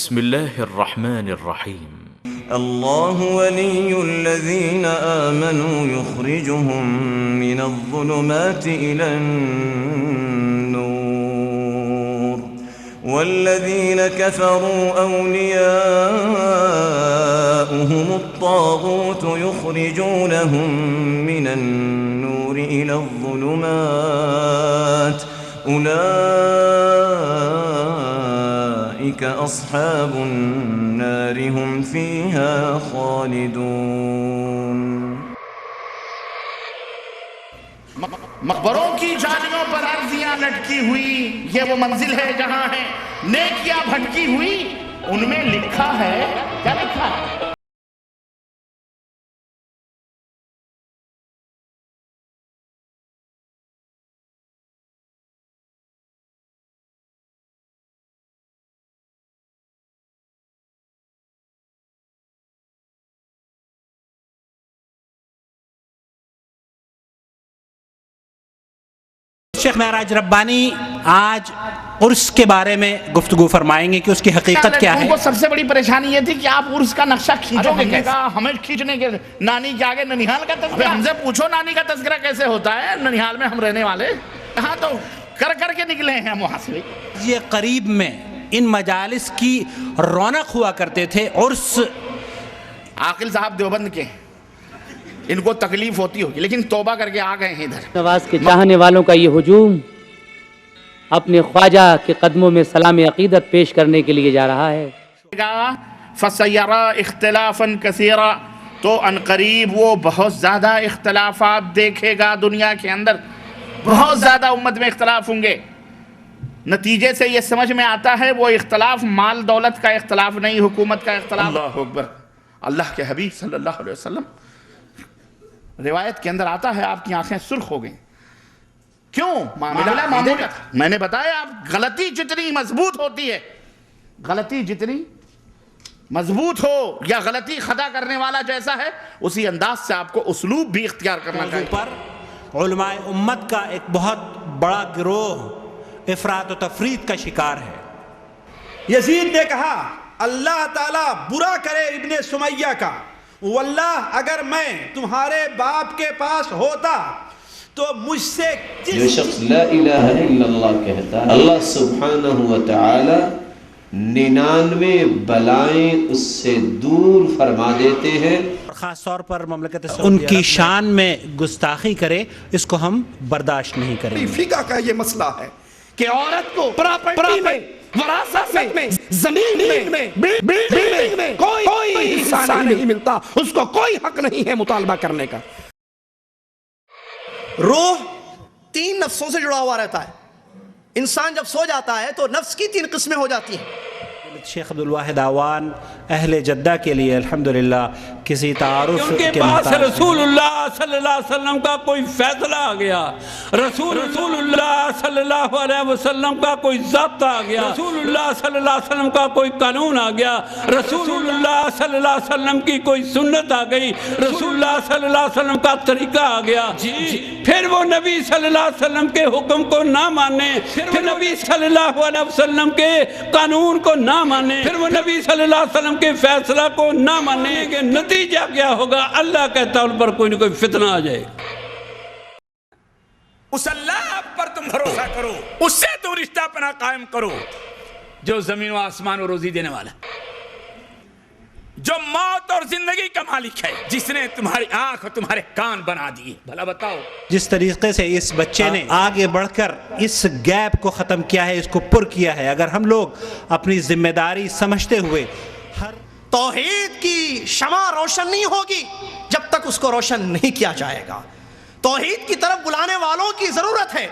بسم الله الرحمن الرحيم. الله ولي الذين آمنوا يخرجهم من الظلمات إلى النور والذين كفروا أولياؤهم الطاغوت يخرجونهم من النور إلى الظلمات أولئك أصحاب النار هم فيها خالدون. مقبروں کی جالیوں پر عرضیاں لٹکی ہوئی، یہ وہ منزل ہے جہاں ہے نیکیاں بھٹکی ہوئی. ان میں لکھا ہے، کیا لکھا ہے؟ شیخ معراج ربانی آج عرس کے بارے میں گفتگو فرمائیں گے کہ اس کی حقیقت کیا ہے. ان کو سب سے بڑی پریشانی یہ تھی کہ آپ عرس کا نقشہ کھینچو گے کیسے؟ ہمیں کھینچنے کے نانی کے آگے ننیحال کا تذکرہ، ہم سے پوچھو نانی کا تذکرہ کیسے ہوتا ہے؟ ننیحال میں ہم رہنے والے یہاں تو کر کے نکلے ہیں محاسبے. یہ قریب میں ان مجالس کی رونق ہوا کرتے تھے. عرس عاقل صاحب دیوبند کے، ان کو تکلیف ہوتی ہوگی لیکن توبہ کر کے آ گئے ہیں ادھر. نواز کے چاہنے والوں کا یہ ہجوم اپنے خواجہ کے قدموں میں سلام عقیدت پیش کرنے کے لیے جا رہا ہے. فَسَيَرَا اخْتِلَافًا كَثِيرًا، تو انقریب وہ بہت زیادہ اختلافات دیکھے گا. دنیا کے اندر بہت زیادہ امت میں اختلاف ہوں گے. نتیجے سے یہ سمجھ میں آتا ہے وہ اختلاف مال دولت کا اختلاف نہیں، حکومت کا اختلاف. اللہ اکبر. اللہ کے حبیب صلی اللہ علیہ وسلم روایت کے اندر آتا ہے آپ کی آنکھیں سرخ ہو گئیں. کیوں؟ معاملہ معمولی. میں نے بتایا آپ غلطی جتنی مضبوط ہوتی ہے، غلطی جتنی مضبوط ہو یا غلطی خطا کرنے والا جیسا ہے اسی انداز سے آپ کو اسلوب بھی اختیار کرنا چاہیے. پر علماء امت کا ایک بہت بڑا گروہ افراط و تفریط کا شکار ہے. یزید نے کہا اللہ تعالیٰ برا کرے ابن سمیہ کا، واللہ اگر میں تمہارے باپ کے پاس ہوتا تو مجھ سے جو شخص لا الہ الا اللہ کہتا ہے اللہ سبحانہ وتعالی 99 بلائیں اس سے دور فرما دیتے ہیں. خاص طور پر مملکت ان کی شان میں گستاخی کرے، اس کو ہم برداشت نہیں کریں گے. فقہ کا یہ مسئلہ ہے کہ عورت کو پراپرٹی میں، وراثت میں، زمین میں، بلڈنگ میں کوئی حصہ نہیں ملتا. اس کو کوئی حق نہیں ہے مطالبہ کرنے کا. روح 3 نفسوں سے جڑا ہوا رہتا ہے. انسان جب سو جاتا ہے تو نفس کی 3 قسمیں ہو جاتی ہیں. شیخ عبدالواحد آوان اہل جدہ کے لیے الحمدللہ کسی تعارف کے پاس رسول اللہ صلی اللہ علیہ وسلم کا کوئی فیصلہ آ گیا، رسول اللہ صلی اللہ علیہ وسلم کا کوئی ضابط آ گیا، رسول اللہ صلی اللہ علیہ وسلم کا کوئی قانون آ گیا، رسول اللہ صلی اللہ علیہ وسلم کی کوئی سنت آ گئی، رسول اللہ صلی اللہ علیہ وسلم کا طریقہ آ گیا. پھر وہ نبی صلی اللہ علیہ وسلم کے حکم کو نہ مانے، پھر نبی صلی اللہ علیہ وسلم کے قانون کو نہ مانے، پھر وہ نبی صلی اللہ علیہ وسلم کے فیصلہ کو نہ مانے کہ نتیجہ کیا ہوگا؟ اللہ کہتا ہے ان پر کوئی نہ کوئی فتنہ آ جائے. اس اللہ پر تم بھروسہ کرو، اس سے تم رشتہ اپنا قائم کرو جو زمین و آسمان و روزی دینے والا، جو موت اور زندگی کا مالک ہے، جس نے تمہاری آنکھ اور تمہارے کان بنا دیے. بھلا بتاؤ جس طریقے سے اس بچے نے آگے بڑھ کر اس گیپ کو ختم کیا ہے، اس کو پر کیا ہے. اگر ہم لوگ اپنی ذمہ داری سمجھتے ہوئے توحید کی شمع روشن نہیں ہوگی جب تک اس کو روشن نہیں کیا جائے گا. توحید کی طرف بلانے والوں کی ضرورت ہے،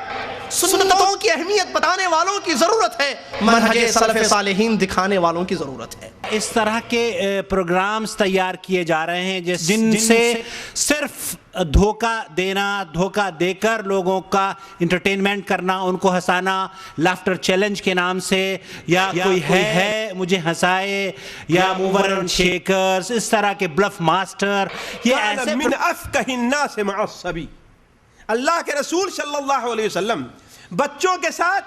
سنتوں کی اہمیت بتانے والوں کی ضرورت ہے، منہج سلف صالحین دکھانے والوں کی ضرورت ہے. اس طرح کے پروگرامز تیار کیے جا رہے ہیں جن سے صرف دھوکہ دینا، دھوکہ دے کر لوگوں کا انٹرٹینمنٹ کرنا، ان کو ہنسانا، لافٹر چیلنج کے نام سے، یا کوئی ہے مجھے ہنسائے، یا موور اینڈ شیکرز، اس طرح کے بلف ماسٹر. یہ ایسے من افقہ الناس مع الصبی. اللہ کے رسول صلی اللہ علیہ وسلم بچوں کے ساتھ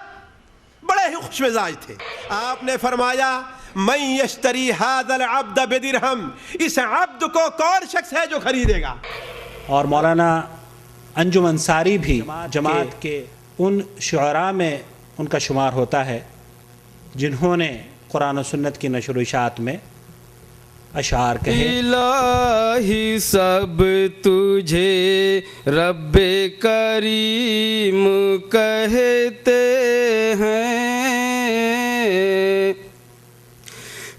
بڑے ہی خوش مزاج تھے. آپ نے فرمایا من یشتری هذا العبد بدرہم، اس عبد کو کون شخص ہے جو خریدے گا؟ اور مولانا انجم انصاری بھی جماعت کے ان شعراء میں ان کا شمار ہوتا ہے جنہوں نے قرآن و سنت کی نشر و اشاعت میں اشعار کہے۔ الہی سب تجھے رب کریم کہتے ہیں،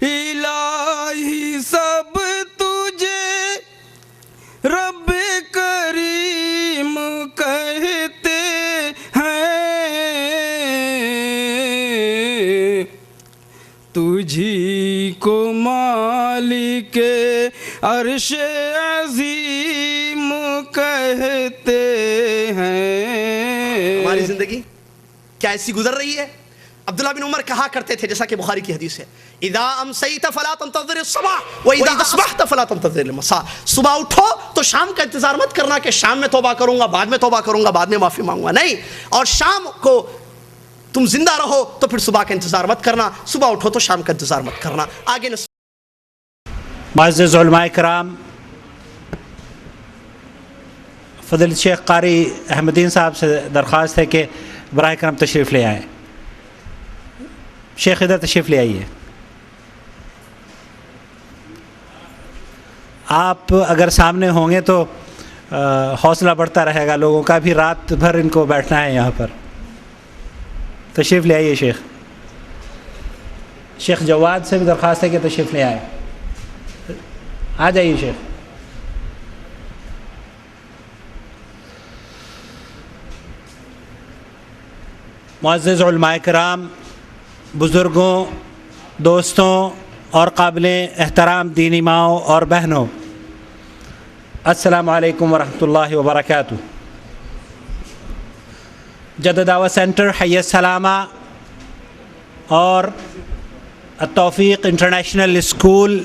الہی سب تجھے رب کریم کہتے ہیں، تجھی کو مالک عرش عظیم کہتے ہیں۔ ہماری زندگی کیا ایسی گزر رہی ہے؟ عبداللہ بن عمر کہا کرتے تھے، جیسا کہ بخاری کی حدیث ہے، اذا امسیت فلا تنتظر الصبح واذا اصبحت فلا تنتظر المساء، صبح اٹھو تو شام کا انتظار مت کرنا کہ شام میں توبہ کروں گا، بعد میں توبہ کروں گا، بعد میں معافی مانگوں گا، نہیں، اور شام کو تم زندہ رہو تو پھر صبح کا انتظار مت کرنا، صبح اٹھو تو شام کا انتظار مت کرنا۔ آگے معزز علماء کرام، فضیلت شیخ قاری احمد دین صاحب سے درخواست ہے کہ براہ کرم تشریف لے آئیں۔ شیخ ادھر تشریف لے آئیے۔ آپ اگر سامنے ہوں گے تو حوصلہ بڑھتا رہے گا لوگوں کا، بھی رات بھر ان کو بیٹھنا ہے یہاں پر۔ تشریف لے آئیے شیخ۔ شیخ جواد سے بھی درخواست ہے کہ تشریف لے آئیں، آ جائیے شیخ۔ معزز علماء کرام، بزرگوں، دوستوں اور قابل احترام دینی ماؤں اور بہنوں، السلام علیکم ورحمۃ اللہ وبرکاتہ۔ جدہ دعوت سینٹر حی السلامہ اور التوفیق انٹرنیشنل اسکول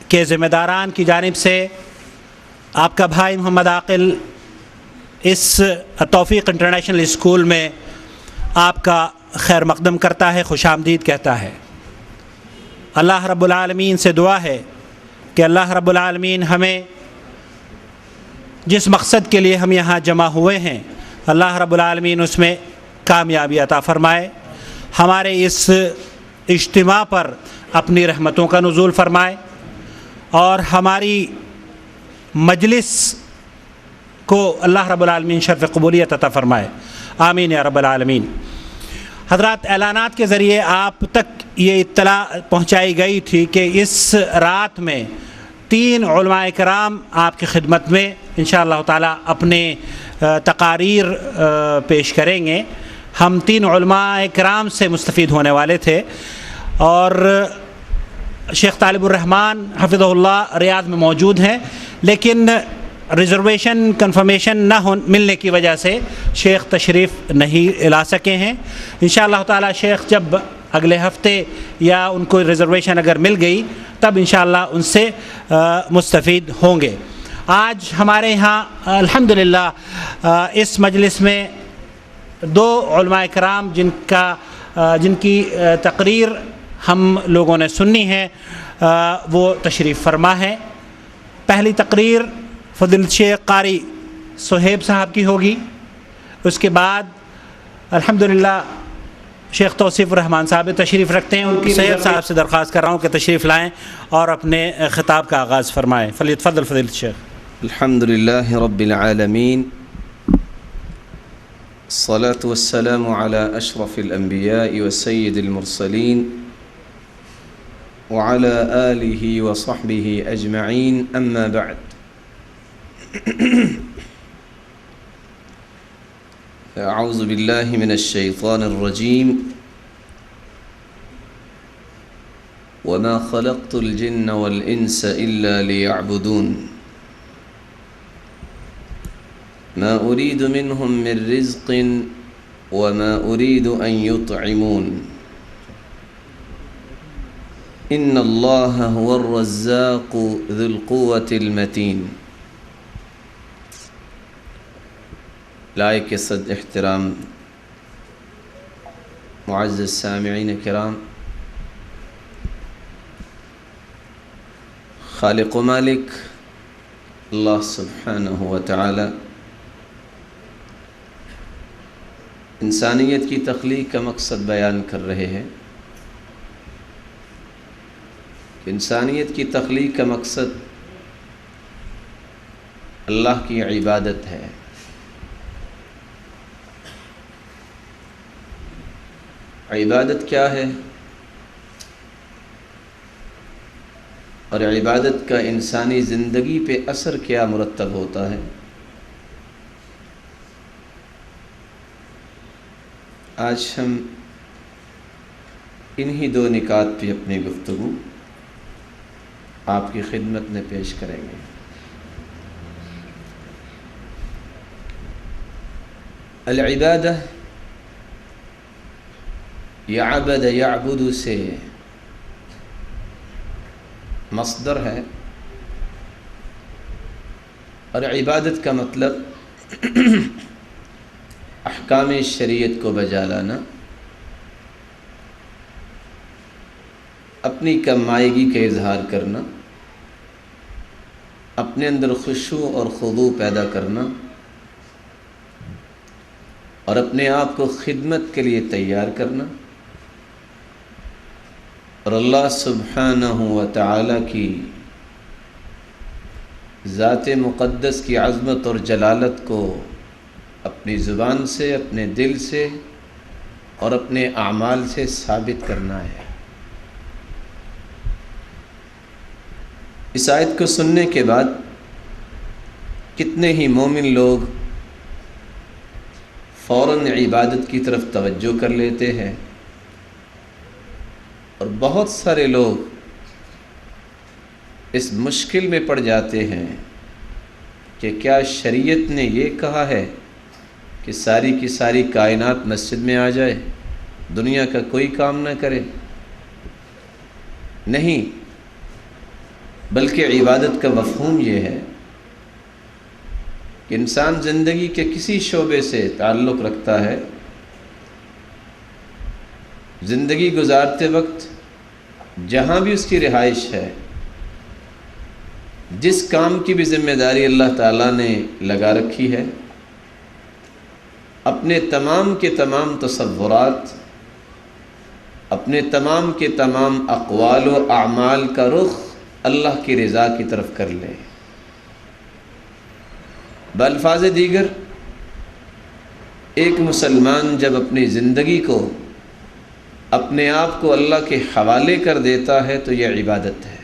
کے ذمہ داران کی جانب سے آپ کا بھائی محمد عاقل اس التوفیق انٹرنیشنل اسکول میں آپ کا خیر مقدم کرتا ہے، خوش آمدید کہتا ہے۔ اللہ رب العالمین سے دعا ہے کہ اللہ رب العالمین ہمیں جس مقصد کے لیے ہم یہاں جمع ہوئے ہیں، اللہ رب العالمین اس میں کامیابی عطا فرمائے، ہمارے اس اجتماع پر اپنی رحمتوں کا نزول فرمائے اور ہماری مجلس کو اللہ رب العالمین شرف قبولیت عطا فرمائے، آمین یا رب العالمین۔ حضرات، اعلانات کے ذریعے آپ تک یہ اطلاع پہنچائی گئی تھی کہ اس رات میں 3 علماء کرام آپ کی خدمت میں انشاءاللہ تعالی اپنے تقاریر پیش کریں گے۔ ہم 3 علماء کرام سے مستفید ہونے والے تھے اور شیخ طالب الرحمن حفظہ اللہ ریاض میں موجود ہیں، لیکن ریزرویشن کنفرمیشن نہ ملنے کی وجہ سے شیخ تشریف نہیں لا سکے ہیں۔ انشاءاللہ تعالی شیخ جب اگلے ہفتے یا ان کو ریزرویشن اگر مل گئی تب انشاءاللہ ان سے مستفید ہوں گے۔ آج ہمارے یہاں الحمدللہ اس مجلس میں 2 علماء کرام جن کی تقریر ہم لوگوں نے سنی ہے وہ تشریف فرما ہے۔ پہلی تقریر فضیلت شیخ قاری صہیب صاحب کی ہوگی، اس کے بعد الحمدللہ شیخ توصیف الرحمن صاحب تشریف رکھتے ہیں، ان کی صہیب صاحب سے درخواست کر رہا ہوں کہ تشریف لائیں اور اپنے خطاب کا آغاز فرمائیں۔ فلیتفضل فضیلت شیخ۔ الحمدللہ رب العالمین، الصلاة والسلام على أشرف الأنبياء وسيد المرسلين وعلى آله وصحبه أجمعين، أما بعد، أعوذ بالله من الشيطان الرجيم، وما خلقت الجن والإنس إلا ليعبدون، ما أريد منهم من رزق وما أريد أن يطعمون، إن الله هو الرزاق ذو القوة المتين۔ لائق صد احترام معزز سامعین کرام، خالق و مالک اللہ سبحانہ و تعالی انسانیت کی تخلیق کا مقصد بیان کر رہے ہیں. انسانیت کی تخلیق کا مقصد اللہ کی عبادت ہے. عبادت کیا ہے اور عبادت کا انسانی زندگی پہ اثر کیا مرتب ہوتا ہے؟ آج ہم انہی دو نکات پہ اپنی گفتگو آپ کی خدمت میں پیش کریں گے. العبادہ یعبد یعبد سے مصدر ہے اور عبادت کا مطلب احکام شریعت کو بجا لانا، اپنی کمائیگی کا اظہار کرنا، اپنے اندر خشوع اور خضوع پیدا کرنا اور اپنے آپ کو خدمت کے لیے تیار کرنا اور اللہ سبحانہ و تعالی کی ذات مقدس کی عظمت اور جلالت کو اپنی زبان سے، اپنے دل سے اور اپنے اعمال سے ثابت کرنا ہے. اس آیت کو سننے کے بعد کتنے ہی مومن لوگ فوراً عبادت کی طرف توجہ کر لیتے ہیں اور بہت سارے لوگ اس مشکل میں پڑ جاتے ہیں کہ کیا شریعت نے یہ کہا ہے کہ ساری کی ساری کائنات مسجد میں آ جائے، دنیا کا کوئی کام نہ کرے؟ نہیں، بلکہ عبادت کا مفہوم یہ ہے کہ انسان زندگی کے کسی شعبے سے تعلق رکھتا ہے، زندگی گزارتے وقت جہاں بھی اس کی رہائش ہے، جس کام کی بھی ذمہ داری اللہ تعالیٰ نے لگا رکھی ہے، اپنے تمام کے تمام تصورات، اپنے تمام کے تمام اقوال و اعمال کا رخ اللہ کی رضا کی طرف کر لے. بالفاظ دیگر ایک مسلمان جب اپنی زندگی کو، اپنے آپ کو اللہ کے حوالے کر دیتا ہے تو یہ عبادت ہے.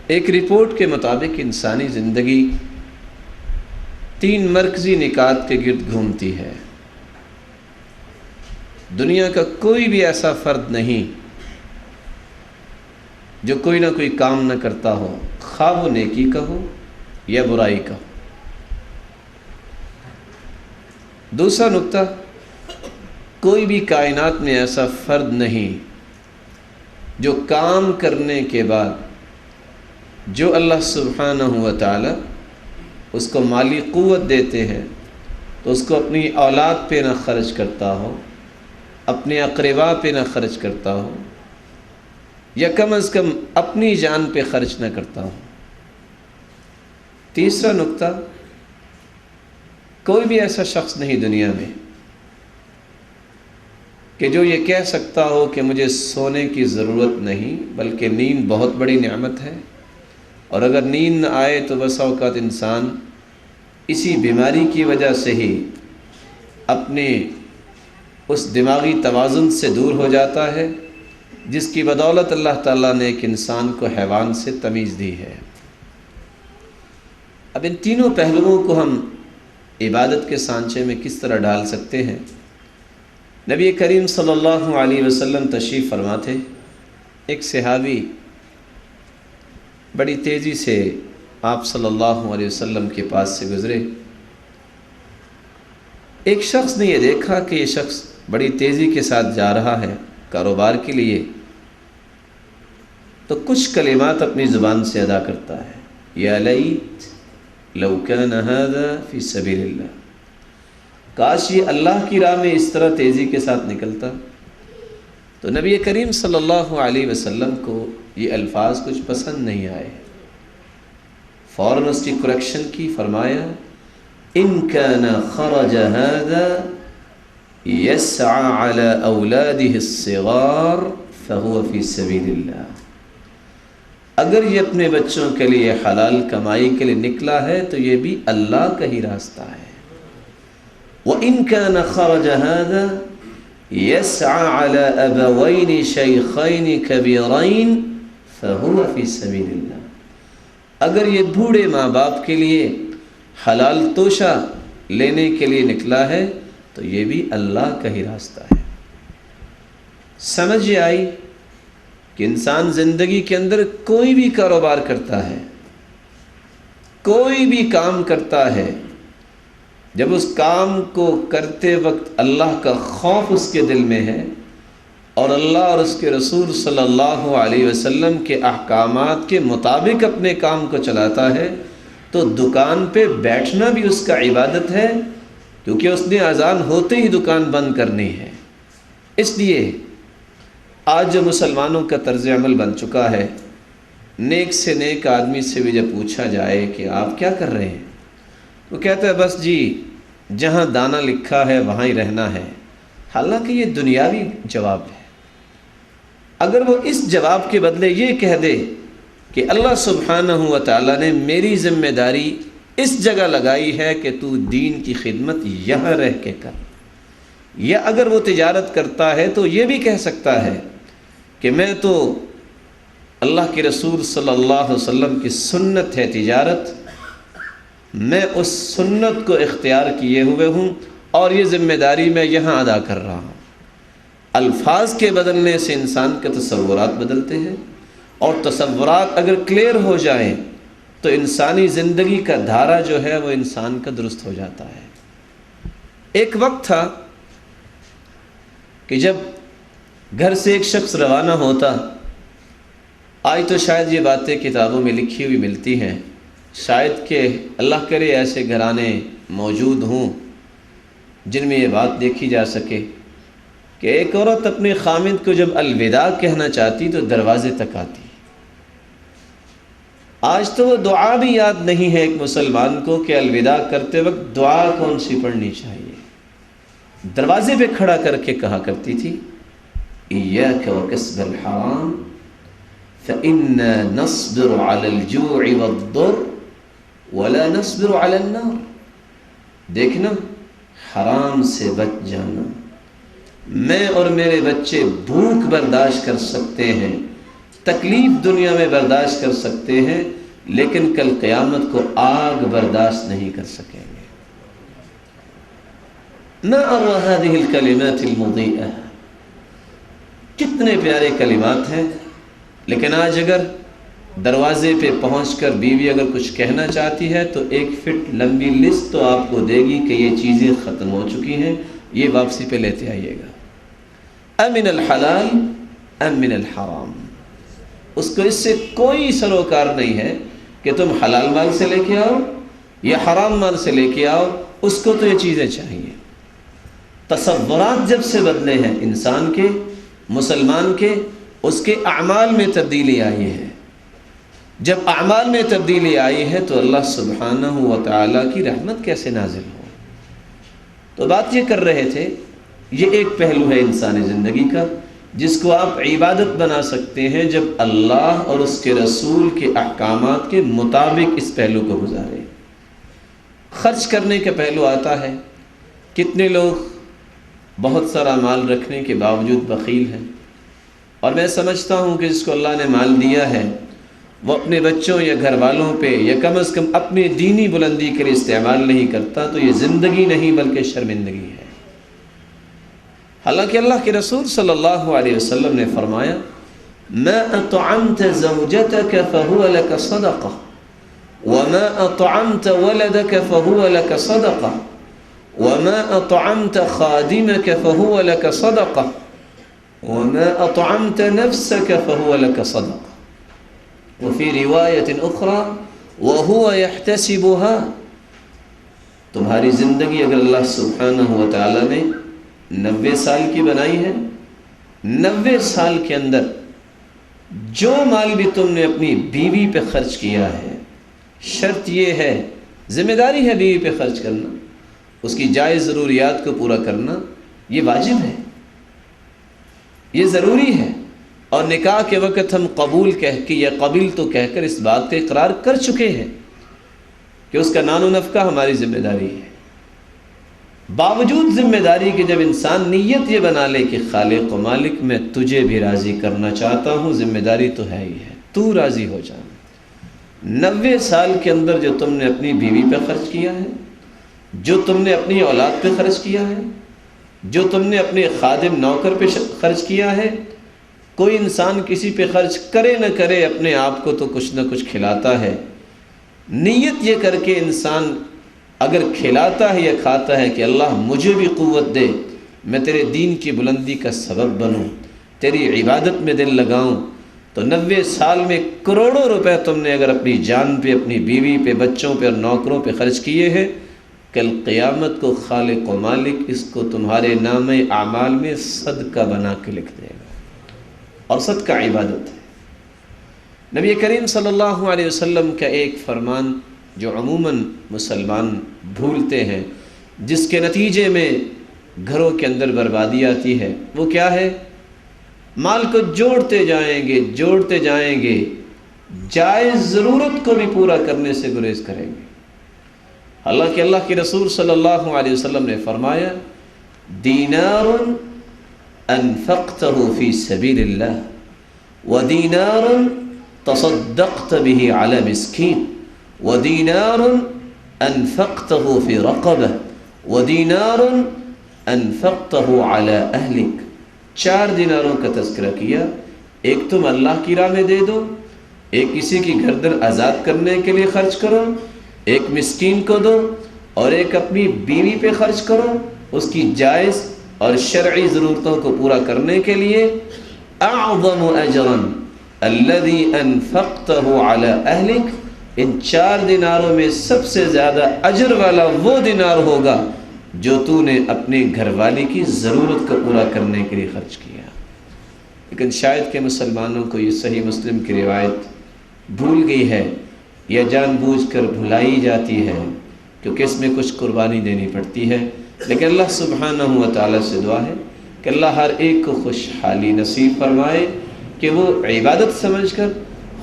ایک رپورٹ کے مطابق انسانی زندگی 3 مرکزی نکات کے گرد گھومتی ہے. دنیا کا کوئی بھی ایسا فرد نہیں جو کوئی نہ کوئی کام نہ کرتا ہو، خواہ وہ نیکی کا ہو یا برائی کا ہو. دوسرا نقطہ، کوئی بھی کائنات میں ایسا فرد نہیں جو کام کرنے کے بعد جو اللہ سبحانہ و تعالی اس کو مالی قوت دیتے ہیں تو اس کو اپنی اولاد پہ نہ خرچ کرتا ہو، اپنے اقربا پہ نہ خرچ کرتا ہو، یا کم از کم اپنی جان پہ خرچ نہ کرتا ہو. تیسرا نقطہ، کوئی بھی ایسا شخص نہیں دنیا میں کہ جو یہ کہہ سکتا ہو کہ مجھے سونے کی ضرورت نہیں، بلکہ نیند بہت بڑی نعمت ہے، اور اگر نیند نہ آئے تو بسا اوقات انسان اسی بیماری کی وجہ سے ہی اپنے اس دماغی توازن سے دور ہو جاتا ہے جس کی بدولت اللہ تعالیٰ نے ایک انسان کو حیوان سے تمیز دی ہے. اب ان تینوں پہلوؤں کو ہم عبادت کے سانچے میں کس طرح ڈال سکتے ہیں؟ نبی کریم صلی اللہ علیہ وسلم تشریف فرما تھے. ایک صحابی بڑی تیزی سے آپ صلی اللہ علیہ وسلم کے پاس سے گزرے. ایک شخص نے یہ دیکھا کہ یہ شخص بڑی تیزی کے ساتھ جا رہا ہے کاروبار کے لیے، تو کچھ کلمات اپنی زبان سے ادا کرتا ہے. یا لیت لو کان ھذا فی سبیل اللہ، کاش یہ اللہ کی راہ میں اس طرح تیزی کے ساتھ نکلتا. تو نبی کریم صلی اللہ علیہ وسلم کو یہ الفاظ کچھ پسند نہیں آئے، فوراً اس کی کریکشن کی، فرمایا ان کان خرج هذا يسعى على اولاده الصغار فهو في سبيل اللہ، اگر یہ اپنے بچوں کے لیے حلال کمائی کے لیے نکلا ہے تو یہ بھی اللہ کا ہی راستہ ہے۔ وَإِن كَانَ خَرَجَ هَذَا يَسْعَى عَلَى أَبَوَيْنِ شَيْخَيْنِ كَبِيرَيْنِ فَهُوَ فِي سَبِيلِ اللَّهِ، اگر یہ بوڑھے ماں باپ کے لیے حلال توشہ لینے کے لیے نکلا ہے تو یہ بھی اللہ کا ہی راستہ ہے۔ سمجھ آئی کہ انسان زندگی کے اندر کوئی بھی کاروبار کرتا ہے، کوئی بھی کام کرتا ہے، جب اس کام کو کرتے وقت اللہ کا خوف اس کے دل میں ہے اور اللہ اور اس کے رسول صلی اللہ علیہ وسلم کے احکامات کے مطابق اپنے کام کو چلاتا ہے، تو دکان پہ بیٹھنا بھی اس کا عبادت ہے، کیونکہ اس نے اذان ہوتے ہی دکان بند کرنی ہے۔ اس لیے آج جو مسلمانوں کا طرز عمل بن چکا ہے، نیک سے نیک آدمی سے بھی جب پوچھا جائے کہ آپ کیا کر رہے ہیں، وہ کہتا ہے بس جی جہاں دانا لکھا ہے وہاں ہی رہنا ہے، حالانکہ یہ دنیاوی جواب ہے۔ اگر وہ اس جواب کے بدلے یہ کہہ دے کہ اللہ سبحانہ و تعالیٰ نے میری ذمہ داری اس جگہ لگائی ہے کہ تو دین کی خدمت یہاں رہ کے کر، یا اگر وہ تجارت کرتا ہے تو یہ بھی کہہ سکتا ہے کہ میں تو اللہ کے رسول صلی اللہ علیہ وسلم کی سنت ہے تجارت، میں اس سنت کو اختیار کیے ہوئے ہوں اور یہ ذمہ داری میں یہاں ادا کر رہا ہوں۔ الفاظ کے بدلنے سے انسان کے تصورات بدلتے ہیں، اور تصورات اگر کلیئر ہو جائیں تو انسانی زندگی کا دھارا جو ہے وہ انسان کا درست ہو جاتا ہے۔ ایک وقت تھا کہ جب گھر سے ایک شخص روانہ ہوتا، آج تو شاید یہ باتیں کتابوں میں لکھی ہوئی ملتی ہیں، شاید کہ اللہ کرے ایسے گھرانے موجود ہوں جن میں یہ بات دیکھی جا سکے کہ ایک عورت اپنے خامد کو جب الوداع کہنا چاہتی تو دروازے تک آتی۔ آج تو وہ دعا بھی یاد نہیں ہے ایک مسلمان کو کہ الوداع کرتے وقت دعا کون سی پڑھنی چاہیے، دروازے پہ کھڑا کر کے کہا کرتی تھی ایاک وکسب الحرام فإنا نصبر على الجوع والضر ولا نصبر على النار، دیکھنا حرام سے بچ جانا، میں اور میرے بچے بھوک برداشت کر سکتے ہیں، تکلیف دنیا میں برداشت کر سکتے ہیں، لیکن کل قیامت کو آگ برداشت نہیں کر سکیں گے۔ ما ارى هذه الكلمات المضيئة، کتنے پیارے کلمات ہیں، لیکن آج اگر دروازے پہ پہنچ کر بیوی اگر کچھ کہنا چاہتی ہے تو ایک فٹ لمبی لسٹ تو آپ کو دے گی کہ یہ چیزیں ختم ہو چکی ہیں، یہ واپسی پہ لیتے آئیے گا۔ امن الحلال ام من الحرام، اس کو اس سے کوئی سروکار نہیں ہے کہ تم حلال مال سے لے کے آؤ یا حرام مال سے لے کے آؤ، اس کو تو یہ چیزیں چاہیے۔ تصورات جب سے بدلے ہیں انسان کے، مسلمان کے، اس کے اعمال میں تبدیلی آئی ہے۔ جب اعمال میں تبدیلی آئی ہے تو اللہ سبحانہ و تعالیٰ کی رحمت کیسے نازل ہو۔ تو بات یہ کر رہے تھے، یہ ایک پہلو ہے انسانی زندگی کا جس کو آپ عبادت بنا سکتے ہیں جب اللہ اور اس کے رسول کے احکامات کے مطابق اس پہلو کو گزارے۔ خرچ کرنے کا پہلو آتا ہے، کتنے لوگ بہت سارا مال رکھنے کے باوجود بخیل ہیں، اور میں سمجھتا ہوں کہ جس کو اللہ نے مال دیا ہے وہ اپنے بچوں یا گھر والوں پہ یا کم از کم اپنی دینی بلندی کے لیے استعمال نہیں کرتا، تو یہ زندگی نہیں بلکہ شرمندگی ہے۔ حالانکہ اللہ کے رسول صلی اللہ علیہ وسلم نے فرمایا ما اطعمت زوجتك فهو لك صدقہ وما اطعمت ولدك فهو لك صدقہ وما اطعمت خادمك فهو لك صدقہ وما اطعمت نفسك فهو لك صدقہ وفي رواية أخرى وهو يحتسبها، تمہاری زندگی اگر اللہ سبحانہ و تعالی نے 90 سال کی بنائی ہے 90 سال کے اندر جو مال بھی تم نے اپنی بیوی پہ خرچ کیا ہے، شرط یہ ہے، ذمہ داری ہے بیوی پہ خرچ کرنا، اس کی جائز ضروریات کو پورا کرنا، یہ واجب ہے، یہ ضروری ہے۔ اور نکاح کے وقت ہم قبول کہہ کے یا قبل تو کہہ کر اس بات کا اقرار کر چکے ہیں کہ اس کا نان و نفقہ ہماری ذمہ داری ہے۔ باوجود ذمہ داری کے جب انسان نیت یہ بنا لے کہ خالق و مالک میں تجھے بھی راضی کرنا چاہتا ہوں، ذمہ داری تو ہے ہی ہے، تو راضی ہو جا۔ 90 سال کے اندر جو تم نے اپنی بیوی پہ خرچ کیا ہے، جو تم نے اپنی اولاد پہ خرچ کیا ہے، جو تم نے اپنے خادم نوکر پہ خرچ کیا ہے، کوئی انسان کسی پہ خرچ کرے نہ کرے اپنے آپ کو تو کچھ نہ کچھ کھلاتا ہے۔ نیت یہ کر کے انسان اگر کھلاتا ہے یا کھاتا ہے کہ اللہ مجھے بھی قوت دے، میں تیرے دین کی بلندی کا سبب بنوں، تیری عبادت میں دل لگاؤں، تو 90 سال میں کروڑوں روپے تم نے اگر اپنی جان پہ، اپنی بیوی پہ، بچوں پہ اور نوکروں پہ خرچ کیے ہیں، کل قیامت کو خالق و مالک اس کو تمہارے نام اعمال میں صدقہ بنا کے لکھ دے گا، اور صدقہ عبادت ہے۔ نبی کریم صلی اللہ علیہ وسلم کا ایک فرمان جو عموماً مسلمان بھولتے ہیں، جس کے نتیجے میں گھروں کے اندر بربادی آتی ہے، وہ کیا ہے؟ مال کو جوڑتے جائیں گے، جائز ضرورت کو بھی پورا کرنے سے گریز کریں گے۔ حالانکہ اللہ کے رسول صلی اللہ علیہ وسلم نے فرمایا، دینار انفقته فی سبیل اللہ ودینار تصدقت به علی مسکین ودینار انفقته فی رقبہ ودینار انفقته علی اہلک۔ 4 دیناروں کا تذکرہ کیا، ایک تم اللہ کی راہ میں دے دو، ایک کسی کی گردن آزاد کرنے کے لیے خرچ کرو، ایک مسکین کو دو، اور ایک اپنی بیوی پہ خرچ کرو اس کی جائز اور شرعی ضرورتوں کو پورا کرنے کے لیے۔ اعظم اجرا الذي انفقته على اهلك، ان 4 دیناروں میں سب سے زیادہ اجر والا وہ دینار ہوگا جو تو نے اپنے گھر والی کی ضرورت کو پورا کرنے کے لیے خرچ کیا۔ لیکن شاید کہ مسلمانوں کو یہ صحیح مسلم کی روایت بھول گئی ہے یا جان بوجھ کر بھلائی جاتی ہے، کیونکہ اس میں کچھ قربانی دینی پڑتی ہے۔ لیکن اللہ سبحانہ و تعالیٰ سے دعا ہے کہ اللہ ہر ایک کو خوشحالی نصیب فرمائے کہ وہ عبادت سمجھ کر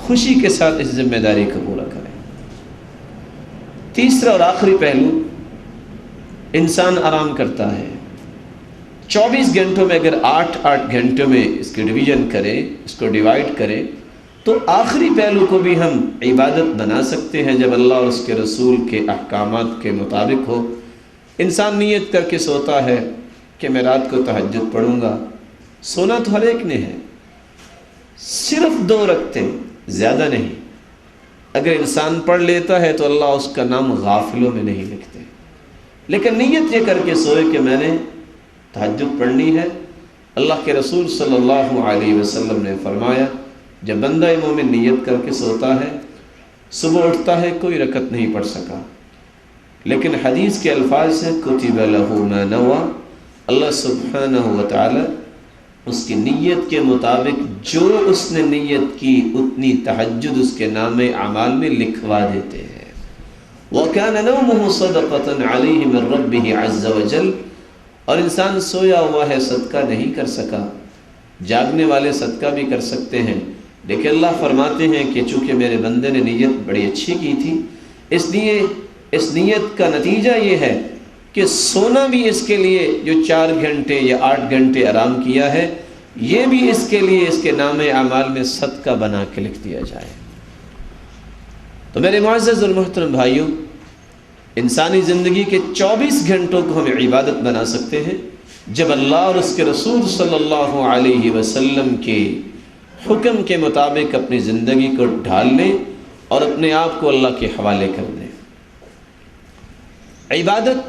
خوشی کے ساتھ اس ذمہ داری کو پورا کرے۔ تیسرا اور آخری پہلو، انسان آرام کرتا ہے۔ 24 گھنٹوں میں اگر 8 گھنٹوں میں اس کی ڈویژن کرے، اس کو ڈیوائیڈ کرے، تو آخری پہلو کو بھی ہم عبادت بنا سکتے ہیں جب اللہ اور اس کے رسول کے احکامات کے مطابق ہو۔ انسان نیت کر کے سوتا ہے کہ میں رات کو تہجد پڑھوں گا، سونا تو ہر ایک نے ہے، صرف 2 رکعتیں، زیادہ نہیں۔ اگر انسان پڑھ لیتا ہے تو اللہ اس کا نام غافلوں میں نہیں لکھتے، لیکن نیت یہ کر کے سوئے کہ میں نے تہجد پڑھنی ہے۔ اللہ کے رسول صلی اللہ علیہ وسلم نے فرمایا، جب بندہ مومن نیت کر کے سوتا ہے، صبح اٹھتا ہے کوئی رکعت نہیں پڑھ سکا، لیکن حدیث کے الفاظ سے کتب لہ ما نویٰ، اللہ سبحانہ و تعالی اس کی نیت کے مطابق جو اس نے نیت کی اتنی تہجد اس کے نام اعمال میں لکھوا دیتے ہیں۔ وَكَانَ نَوْمُهُ صَدَقَةً عَلَيْهِ مِن رَبِّهِ عَزَّ وَجَلَّ، اور انسان سویا ہوا ہے صدقہ نہیں کر سکا، جاگنے والے صدقہ بھی کر سکتے ہیں، لیکن اللہ فرماتے ہیں کہ چونکہ میرے بندے نے نیت بڑی اچھی کی تھی، اس لیے اس نیت کا نتیجہ یہ ہے کہ سونا بھی اس کے لیے جو 4 گھنٹے یا 8 گھنٹے آرام کیا ہے، یہ بھی اس کے لیے اس کے نام اعمال میں صدقہ بنا کے لکھ دیا جائے۔ تو میرے معزز اور محترم بھائیوں، انسانی زندگی کے 24 گھنٹوں کو ہم عبادت بنا سکتے ہیں جب اللہ اور اس کے رسول صلی اللہ علیہ وسلم کے حکم کے مطابق اپنی زندگی کو ڈھال لیں اور اپنے آپ کو اللہ کے حوالے کر دیں۔ عبادت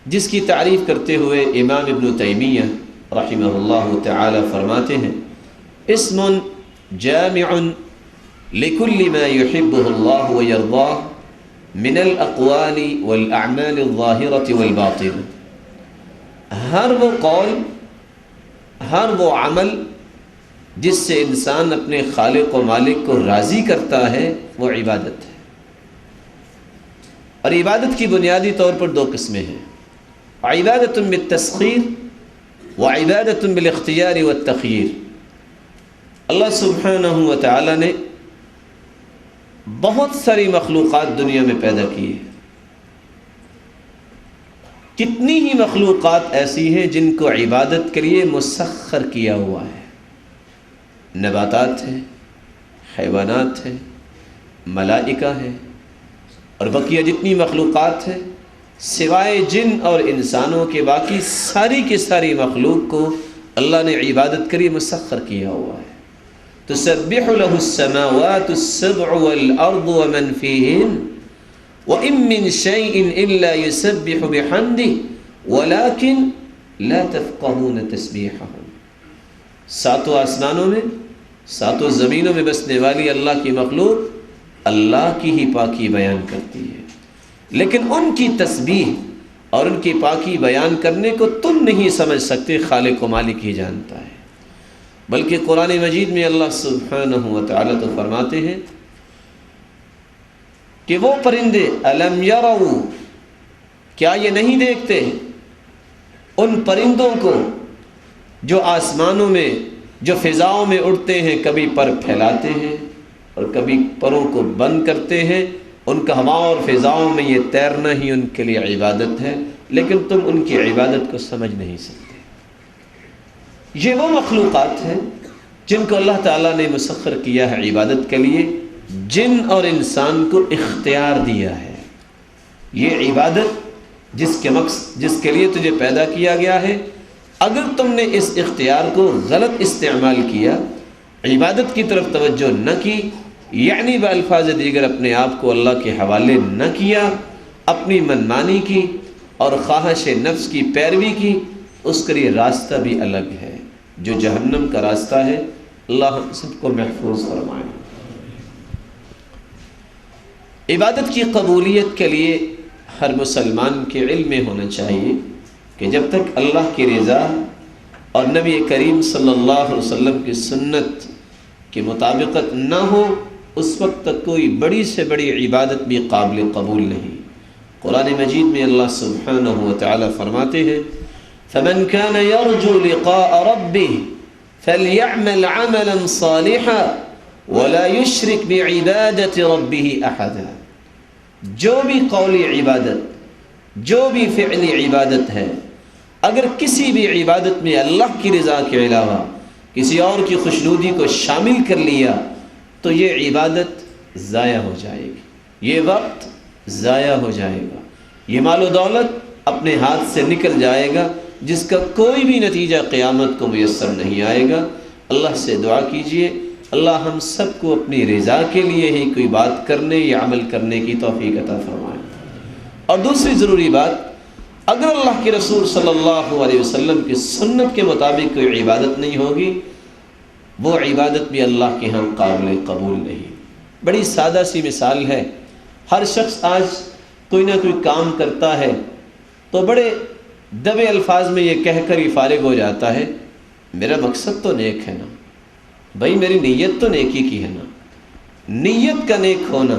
جس کی تعریف کرتے ہوئے امام ابن تیمیہ رحمہ اللہ تعالی فرماتے ہیں، اسم جامع لکل ما يحبه اللہ ویرضاہ من الاقوال والاعمال الظاہرة والباطنة، ہر وہ قول ہر وہ عمل جس سے انسان اپنے خالق و مالک کو راضی کرتا ہے وہ عبادت ہے. اور عبادت کی بنیادی طور پر دو قسمیں ہیں، عبادت بالتسخیر و عبادت بالاختیار والتخییر. اللہ سبحانہ و تعالی نے بہت ساری مخلوقات دنیا میں پیدا کی ہے. کتنی ہی مخلوقات ایسی ہیں جن کو عبادت کے لیے مسخر کیا ہوا ہے. نباتات ہیں، حیوانات ہیں، ملائکہ ہیں، اور بقیہ جتنی مخلوقات ہیں سوائے جن اور انسانوں کے باقی ساری کی ساری مخلوق کو اللہ نے عبادت کے لیے مسخر کیا ہوا ہے. تسبح له السماوات السبع والارض ومن فيهن وان من شيء الا يسبح بحمده ولكن لا تفقهون تسبيحهم. ساتوں آسمانوں میں، ساتوں زمینوں میں بسنے والی اللہ کی مخلوق اللہ کی ہی پاکی بیان کرتی ہے، لیکن ان کی تسبیح اور ان کی پاکی بیان کرنے کو تم نہیں سمجھ سکتے، خالق و مالک ہی جانتا ہے. بلکہ قرآن مجید میں اللہ سبحانہ و تعالی تو فرماتے ہیں کہ وہ پرندے الم یروا، کیا یہ نہیں دیکھتے ان پرندوں کو جو آسمانوں میں، جو فضاؤں میں اڑتے ہیں، کبھی پر پھیلاتے ہیں اور کبھی پروں کو بند کرتے ہیں. ان کا ہوا اور فضاؤں میں یہ تیرنا ہی ان کے لیے عبادت ہے، لیکن تم ان کی عبادت کو سمجھ نہیں سکتے. یہ وہ مخلوقات ہیں جن کو اللہ تعالیٰ نے مسخر کیا ہے عبادت کے لیے. جن اور انسان کو اختیار دیا ہے. یہ عبادت جس کے لیے تجھے پیدا کیا گیا ہے، اگر تم نے اس اختیار کو غلط استعمال کیا، عبادت کی طرف توجہ نہ کی، یعنی بالفاظ دیگر اپنے آپ کو اللہ کے حوالے نہ کیا، اپنی منمانی کی اور خواہش نفس کی پیروی کی، اس کے لیے راستہ بھی الگ ہے جو جہنم کا راستہ ہے. اللہ ہم سب کو محفوظ فرمائے. عبادت کی قبولیت کے لیے ہر مسلمان کے علم میں ہونا چاہیے کہ جب تک اللہ کی رضا اور نبی کریم صلی اللہ علیہ وسلم کی سنت کی مطابقت نہ ہو، اس وقت تک کوئی بڑی سے بڑی عبادت بھی قابل قبول نہیں. قرآن مجید میں اللہ سبحانہ و تعالی فرماتے ہیں فَمَنْ كَانَ يَرْجُو لِقَاءَ رَبِّهِ فَلْيَعْمَلْ عَمَلًا صَالِحًا وَلَا يُشْرِكْ بِعِبَادَةِ رَبِّهِ أَحَدًا. جو بھی قولی عبادت، جو بھی فعلی عبادت ہے، اگر کسی بھی عبادت میں اللہ کی رضا کے علاوہ کسی اور کی خوشنودی کو شامل کر لیا تو یہ عبادت ضائع ہو جائے گی، یہ وقت ضائع ہو جائے گا، یہ مال و دولت اپنے ہاتھ سے نکل جائے گا، جس کا کوئی بھی نتیجہ قیامت کو میسر نہیں آئے گا. اللہ سے دعا کیجئے اللہ ہم سب کو اپنی رضا کے لیے ہی کوئی بات کرنے یا عمل کرنے کی توفیق عطا فرمائے. اور دوسری ضروری بات، اگر اللہ کے رسول صلی اللہ علیہ وسلم کی سنت کے مطابق کوئی عبادت نہیں ہوگی، وہ عبادت بھی اللہ کے ہاں قابل قبول نہیں. بڑی سادہ سی مثال ہے، ہر شخص آج کوئی نہ کوئی کام کرتا ہے تو بڑے دبے الفاظ میں یہ کہہ کر ہی فارغ ہو جاتا ہے میرا مقصد تو نیک ہے نا، بھائی میری نیت تو نیکی کی ہے نا. نیت کا نیک ہونا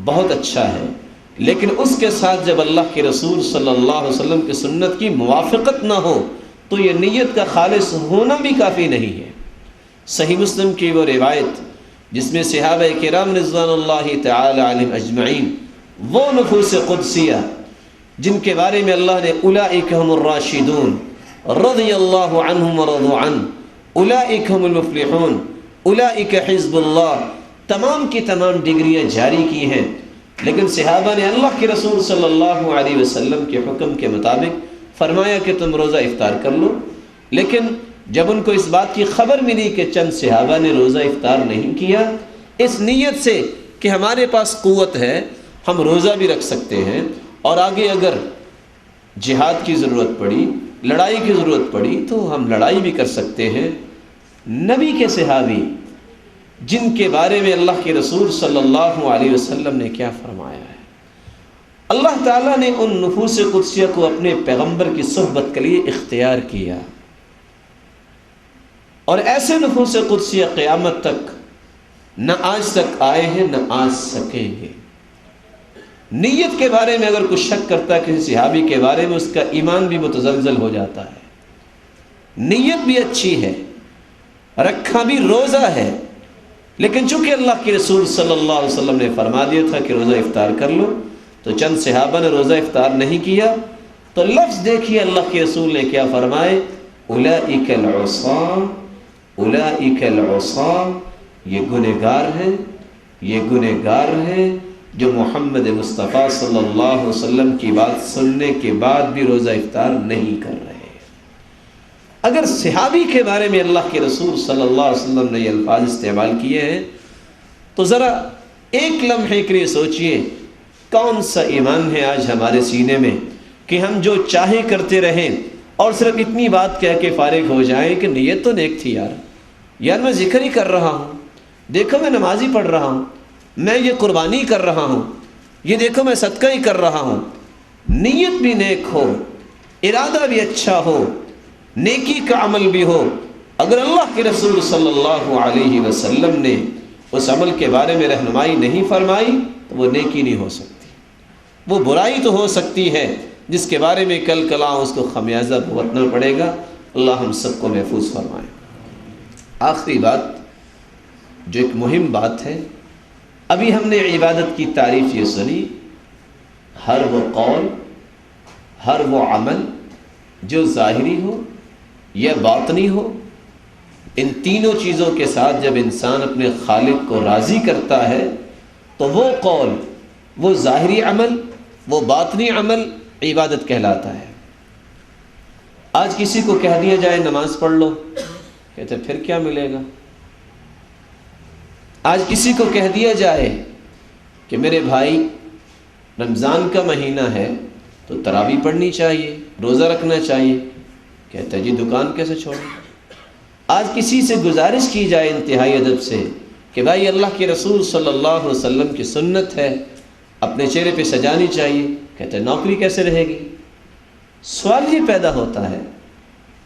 بہت اچھا ہے، لیکن اس کے ساتھ جب اللہ کے رسول صلی اللہ علیہ وسلم کی سنت کی موافقت نہ ہو تو یہ نیت کا خالص ہونا بھی کافی نہیں ہے. صحیح مسلم کی وہ روایت جس میں صحابہ کرام رضوان اللہ تعالی علیہم اجمعین، وہ نفوس قدسیہ جن کے بارے میں اللہ نے اولئک هم الراشدون رضی اللہ عنہم ورضوا عنہ، اولئک هم المفلحون، اولئک حزب اللہ، تمام کی تمام ڈگریاں جاری کی ہیں. لیکن صحابہ نے اللہ کے رسول صلی اللہ علیہ وسلم کے حکم کے مطابق فرمایا کہ تم روزہ افطار کر لو، لیکن جب ان کو اس بات کی خبر ملی کہ چند صحابہ نے روزہ افطار نہیں کیا، اس نیت سے کہ ہمارے پاس قوت ہے، ہم روزہ بھی رکھ سکتے ہیں، اور آگے اگر جہاد کی ضرورت پڑی، لڑائی کی ضرورت پڑی تو ہم لڑائی بھی کر سکتے ہیں. نبی کے صحابی جن کے بارے میں اللہ کے رسول صلی اللہ علیہ وسلم نے کیا فرمایا ہے، اللہ تعالیٰ نے ان نفوس قدسیہ کو اپنے پیغمبر کی صحبت کے لیے اختیار کیا. اور ایسے نفوس قدسیہ قیامت تک نہ آج تک آئے ہیں نہ آ سکیں گے۔ نیت کے بارے میں اگر کچھ شک کرتا ہے کسی صحابی کے بارے میں، اس کا ایمان بھی متزلزل ہو جاتا ہے۔ نیت بھی اچھی ہے، رکھا بھی روزہ ہے، لیکن چونکہ اللہ کے رسول صلی اللہ علیہ وسلم نے فرما دیا تھا کہ روزہ افطار کر لو، تو چند صحابہ نے روزہ افطار نہیں کیا، تو لفظ دیکھیے اللہ کے رسول نے کیا فرمائے، اولئک العصاة، اولئک العصاة، یہ گنہگار ہیں، یہ گنہگار ہیں جو محمد مصطفیٰ صلی اللہ علیہ وسلم کی بات سننے کے بعد بھی روزہ افطار نہیں کر رہے۔ اگر صحابی کے بارے میں اللہ کے رسول صلی اللہ علیہ وسلم نے یہ الفاظ استعمال کیے ہیں تو ذرا ایک لمحے کے لیے سوچئے کون سا ایمان ہے آج ہمارے سینے میں کہ ہم جو چاہے کرتے رہیں اور صرف اتنی بات کہہ کے فارغ ہو جائیں کہ نیت تو نیک تھی یار میں ذکر ہی کر رہا ہوں، دیکھو میں نمازی پڑھ رہا ہوں، میں یہ قربانی کر رہا ہوں، یہ دیکھو میں صدقہ ہی کر رہا ہوں۔ نیت بھی نیک ہو، ارادہ بھی اچھا ہو، نیکی کا عمل بھی ہو، اگر اللہ کے رسول صلی اللہ علیہ وسلم نے اس عمل کے بارے میں رہنمائی نہیں فرمائی تو وہ نیکی نہیں ہو سکتی، وہ برائی تو ہو سکتی ہے جس کے بارے میں کل کلاں اس کو خمیازہ بھگتنا پڑے گا۔ اللہ ہم سب کو محفوظ فرمائے۔ آخری بات جو ایک مہم بات ہے، ابھی ہم نے عبادت کی تعریف یہ سنی، ہر وہ قول، ہر وہ عمل جو ظاہری ہو یا باطنی ہو، ان تینوں چیزوں کے ساتھ جب انسان اپنے خالق کو راضی کرتا ہے تو وہ قول، وہ ظاہری عمل، وہ باطنی عمل عبادت کہلاتا ہے۔ آج کسی کو کہہ دیا جائے نماز پڑھ لو، کہتے پھر کیا ملے گا؟ آج کسی کو کہہ دیا جائے کہ میرے بھائی رمضان کا مہینہ ہے تو تراویح پڑھنی چاہیے، روزہ رکھنا چاہیے، کہتا ہے جی دکان کیسے چھوڑیں؟ آج کسی سے گزارش کی جائے انتہائی ادب سے کہ بھائی اللہ کے رسول صلی اللہ علیہ وسلم کی سنت ہے، اپنے چہرے پہ سجانی چاہیے، کہتا ہے نوکری کیسے رہے گی؟ سوال یہ پیدا ہوتا ہے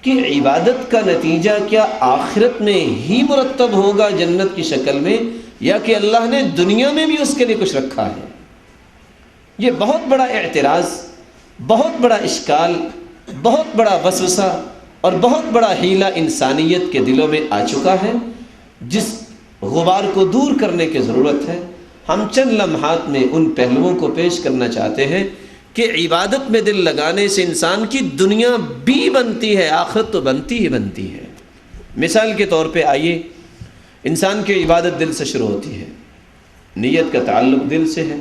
کہ عبادت کا نتیجہ کیا آخرت میں ہی مرتب ہوگا جنت کی شکل میں، یا کہ اللہ نے دنیا میں بھی اس کے لیے کچھ رکھا ہے؟ یہ بہت بڑا اعتراض، بہت بڑا اشکال، بہت بڑا وسوسہ اور بہت بڑا حیلہ انسانیت کے دلوں میں آ چکا ہے، جس غبار کو دور کرنے کی ضرورت ہے۔ ہم چند لمحات میں ان پہلوؤں کو پیش کرنا چاہتے ہیں کہ عبادت میں دل لگانے سے انسان کی دنیا بھی بنتی ہے، آخرت تو بنتی ہی بنتی ہے۔ مثال کے طور پہ آئیے، انسان کی عبادت دل سے شروع ہوتی ہے، نیت کا تعلق دل سے ہے۔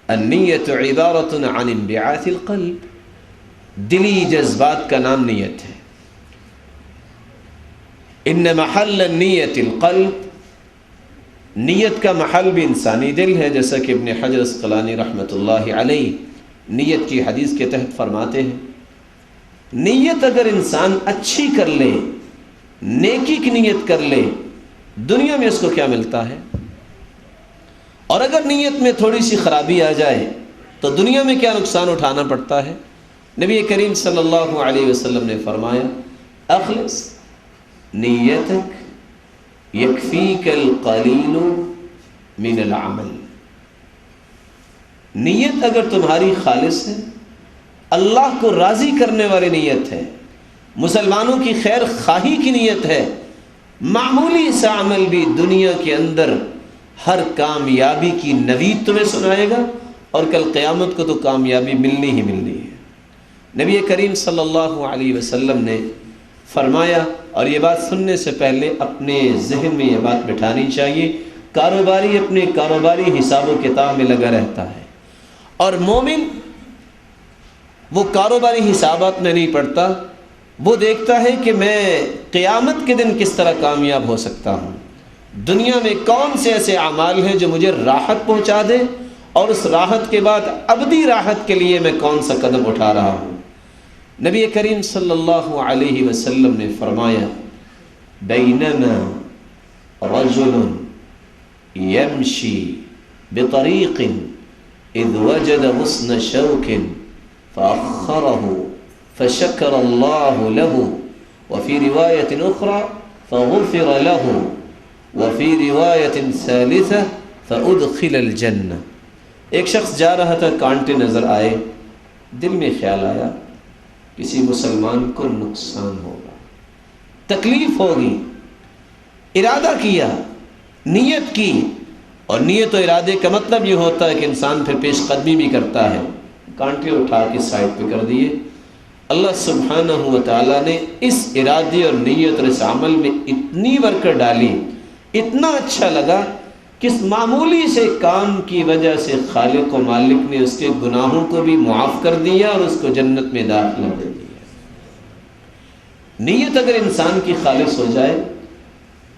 النیت عبارت عن انبعاث القلب، دلی جذبات کا نام نیت ہے۔ ان محل النیت القلب، نیت کا محل بھی انسانی دل ہے، جیسا کہ ابن حجر اسقلانی رحمۃ اللہ علیہ نیت کی حدیث کے تحت فرماتے ہیں، نیت اگر انسان اچھی کر لے، نیکی کی نیت کر لے، دنیا میں اس کو کیا ملتا ہے؟ اور اگر نیت میں تھوڑی سی خرابی آ جائے تو دنیا میں کیا نقصان اٹھانا پڑتا ہے؟ نبی کریم صلی اللہ علیہ وسلم نے فرمایا، اخلص نیتک یکفیک القلیل من العمل، نیت اگر تمہاری خالص ہے، اللہ کو راضی کرنے والی نیت ہے، مسلمانوں کی خیر خواہی کی نیت ہے، معمولی سا عمل بھی دنیا کے اندر ہر کامیابی کی نوید تمہیں سنائے گا، اور کل قیامت کو تو کامیابی ملنی ہی ملنی ہے۔ نبی کریم صلی اللہ علیہ وسلم نے فرمایا، اور یہ بات سننے سے پہلے اپنے ذہن میں یہ بات بٹھانی چاہیے، کاروباری اپنے کاروباری حساب و کتاب میں لگا رہتا ہے، اور مومن وہ کاروباری حسابات میں نہیں پڑتا، وہ دیکھتا ہے کہ میں قیامت کے دن کس طرح کامیاب ہو سکتا ہوں، دنیا میں کون سے ایسے اعمال ہیں جو مجھے راحت پہنچا دیں، اور اس راحت کے بعد ابدی راحت کے لیے میں کون سا قدم اٹھا رہا ہوں۔ نبی کریم صلی اللہ علیہ وسلم نے فرمایا، بینما رجل یمشی بطریق اذ وجد غصن شوک فأخره فشکر اللہ له وفی روایت اخرى فغفر له وفی روایت ثالثہ فادخل الجنہ. ایک شخص جا رہا تھا، کانٹے نظر آئے، دل میں خیال آیا کسی مسلمان کو نقصان ہوگا، تکلیف ہوگی، ارادہ کیا، نیت کی، اور نیت و ارادے کا مطلب یہ ہوتا ہے کہ انسان پھر پیش قدمی بھی کرتا ہے. کانٹے اٹھا کے سائڈ پہ کر دیے. اللہ سبحانہ و تعالیٰ نے اس ارادے اور نیت اور اس عمل میں اتنی برکت ڈالی، اتنا اچھا لگا کہ اس معمولی سے کام کی وجہ سے خالق و مالک نے اس کے گناہوں کو بھی معاف کر دیا اور اس کو جنت میں داخلہ دے دیا. نیت اگر انسان کی خالص ہو جائے،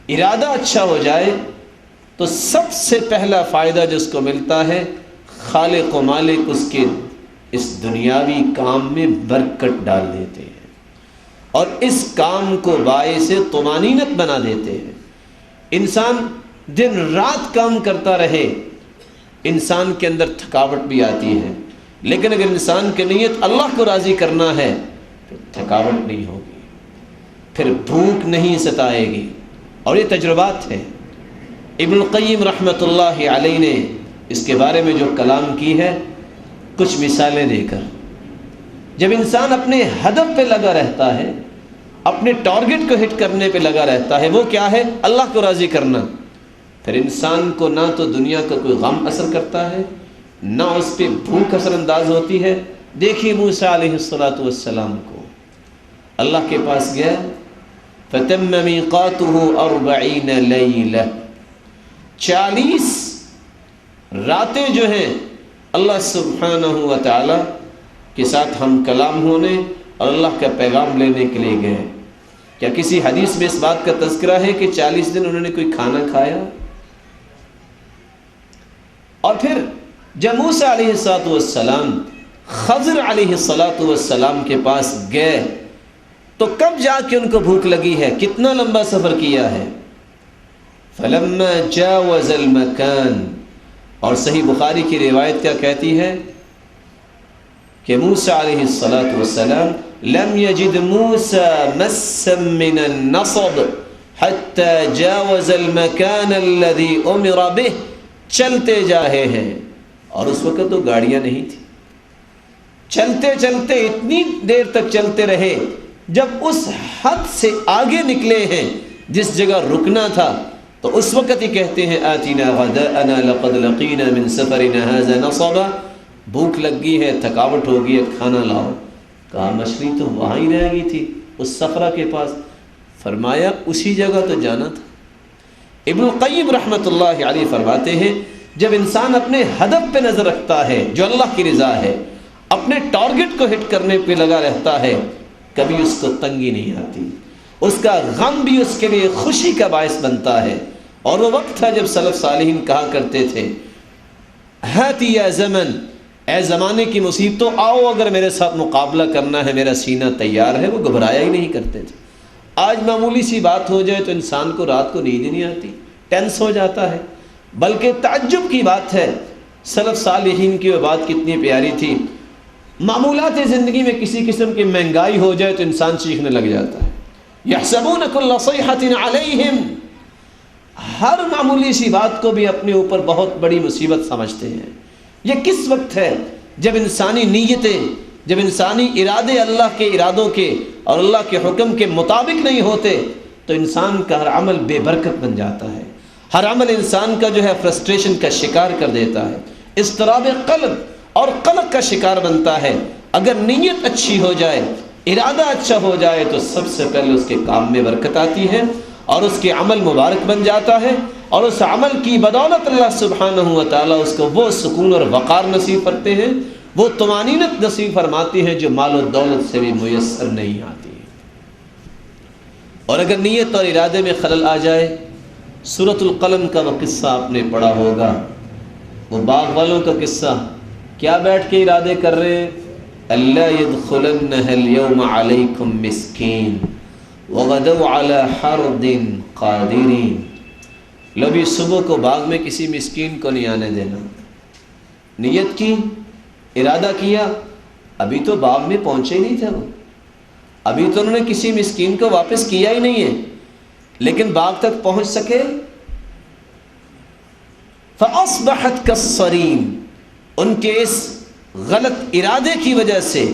ارادہ اچھا ہو جائے، تو سب سے پہلا فائدہ جس کو ملتا ہے، خالق و مالک اس کے اس دنیاوی کام میں برکت ڈال دیتے ہیں اور اس کام کو باعث طمانینت بنا دیتے ہیں. انسان دن رات کام کرتا رہے، انسان کے اندر تھکاوٹ بھی آتی ہے، لیکن اگر انسان کی نیت اللہ کو راضی کرنا ہے پھر تھکاوٹ نہیں ہوگی، پھر بھوک نہیں ستائے گی. اور یہ تجربات ہے. ابن القیم رحمۃ اللہ علیہ نے اس کے بارے میں جو کلام کی ہے، کچھ مثالیں دے کر، جب انسان اپنے ہدف پہ لگا رہتا ہے، اپنے ٹارگٹ کو ہٹ کرنے پہ لگا رہتا ہے، وہ کیا ہے؟ اللہ کو راضی کرنا، پھر انسان کو نہ تو دنیا کا کوئی غم اثر کرتا ہے، نہ اس پہ بھوک اثر انداز ہوتی ہے. دیکھیے موسیٰ علیہ السلام کو اللہ کے پاس گیا، فَتَمَّ مِيقَاتُهُ 40 لَيْلَةً، 40 راتیں جو ہیں اللہ سبحانہ و تعالیٰ کے ساتھ ہم کلام ہونے اور اللہ کا پیغام لینے کے لیے گئے. کیا کسی حدیث میں اس بات کا تذکرہ ہے کہ 40 دن انہوں نے کوئی کھانا کھایا؟ اور پھر جب موسیٰ علیہ السلام خضر علیہ السلام کے پاس گئے تو کب جا کے ان کو بھوک لگی ہے؟ کتنا لمبا سفر کیا ہے؟ فلما جاوز المکان. اور صحیح بخاری کی روایت کیا کہتی ہے کہ موسیٰ علیہ السلام لم یجد موسیٰ مسا من النصب حتی جاوز المکان الذي امر به. چلتے جا رہے ہیں، اور اس وقت تو گاڑیاں نہیں تھی، چلتے چلتے اتنی دیر تک چلتے رہے جب اس حد سے آگے نکلے ہیں جس جگہ رکنا تھا، تو اس وقت ہی کہتے ہیں آتینا غداءنا لقد لقینا من سفرنا هذا نصبا. بھوک لگ گئی ہے، تھکاوٹ ہو گئی ہے، کھانا لاؤ. کہا مچھلی تو وہاں ہی رہ گئی تھی اس صفرہ کے پاس. فرمایا اسی جگہ تو جانا تھا. ابن القیم رحمۃ اللہ علیہ فرماتے ہیں جب انسان اپنے ہدف پہ نظر رکھتا ہے جو اللہ کی رضا ہے، اپنے ٹارگٹ کو ہٹ کرنے پہ لگا رہتا ہے، کبھی اس کو تنگی نہیں آتی، اس کا غم بھی اس کے لیے خوشی کا باعث بنتا ہے. اور وہ وقت تھا جب سلف صالحین کہا کرتے تھے ہاتی یا زمن، اے زمانے کی مصیبتوں آؤ، اگر میرے ساتھ مقابلہ کرنا ہے میرا سینہ تیار ہے. وہ گھبرایا ہی نہیں کرتے تھے. آج معمولی سی بات ہو جائے تو انسان کو رات کو نیند ہی نہیں آتی، ٹینس ہو جاتا ہے. بلکہ تعجب کی بات ہے، سلف صالحین کی وہ بات کتنی پیاری تھی. معمولات زندگی میں کسی قسم کی مہنگائی ہو جائے تو انسان چیخنے لگ جاتا ہے. یحسبون کل صیحۃ علیہم، ہر معمولی سی بات کو بھی اپنے اوپر بہت بڑی مصیبت سمجھتے ہیں. یہ کس وقت ہے جب انسانی نیتیں، جب انسانی ارادے اللہ کے ارادوں کے اور اللہ کے حکم کے مطابق نہیں ہوتے تو انسان کا ہر عمل بے برکت بن جاتا ہے. ہر عمل انسان کا جو ہے فرسٹریشن کا شکار کر دیتا ہے، اضطراب قلب اور قلق کا شکار بنتا ہے. اگر نیت اچھی ہو جائے، ارادہ اچھا ہو جائے تو سب سے پہلے اس کے کام میں برکت آتی ہے اور اس کے عمل مبارک بن جاتا ہے، اور اس عمل کی بدولت اللہ سبحانہ و تعالیٰ اس کو وہ سکون اور وقار نصیب کرتے ہیں، وہ طمانینت نصیب فرماتے ہیں جو مال و دولت سے بھی میسر نہیں آتی. اور اگر نیت اور ارادے میں خلل آ جائے، سورۃ القلم کا وہ قصہ آپ نے پڑھا ہوگا، وہ باغ والوں کا قصہ. کیا بیٹھ کے ارادے کر رہے ہیں؟ اللہ يدخلنها اليوم علیکم مسکین وغدوا علی حرد قادرین. لو بھی صبح کو باغ میں کسی مسکین کو نہیں آنے دینا. نیت کی، ارادہ کیا، ابھی تو باغ میں پہنچے ہی نہیں تھے وہ. ابھی تو انہوں نے کسی مسکین کو واپس کیا ہی نہیں ہے، لیکن باغ تک پہنچ سکے. فَأَصْبَحَتْ كَالصَّرِيمِ، ان کے اس غلط ارادے کی وجہ سے،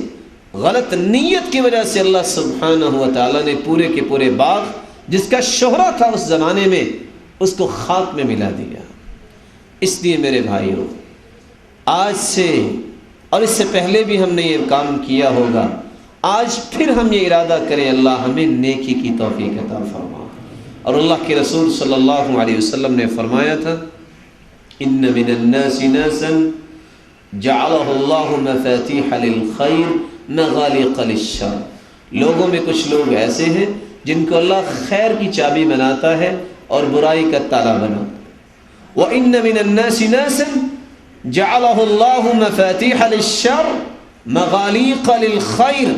غلط نیت کی وجہ سے اللہ سبحانہ و تعالیٰ نے پورے کے پورے باغ جس کا شہرہ تھا اس زمانے میں اس کو خاک میں ملا دیا. اس لیے میرے بھائیوں، آج سے اور اس سے پہلے بھی ہم نے یہ کام کیا ہوگا، آج پھر ہم یہ ارادہ کریں اللہ ہمیں نیکی کی توفیق عطا فرما. اور اللہ کے رسول صلی اللہ علیہ وسلم نے فرمایا تھا ان من الناس ناسا جعلہ اللہ مفاتیح للخیر مغالق للشر، لوگوں میں کچھ لوگ ایسے ہیں جن کو اللہ خیر کی چابی بناتا ہے اور برائی کا تالا بناتا ہے. وَإِنَّ مِنَ النَّاسِ نَاسًا جَعَلَهُ اللَّهُ مَفَاتِيحَ لِلشَّرِّ مَغَالِيقَ لِلْخَيْرِ،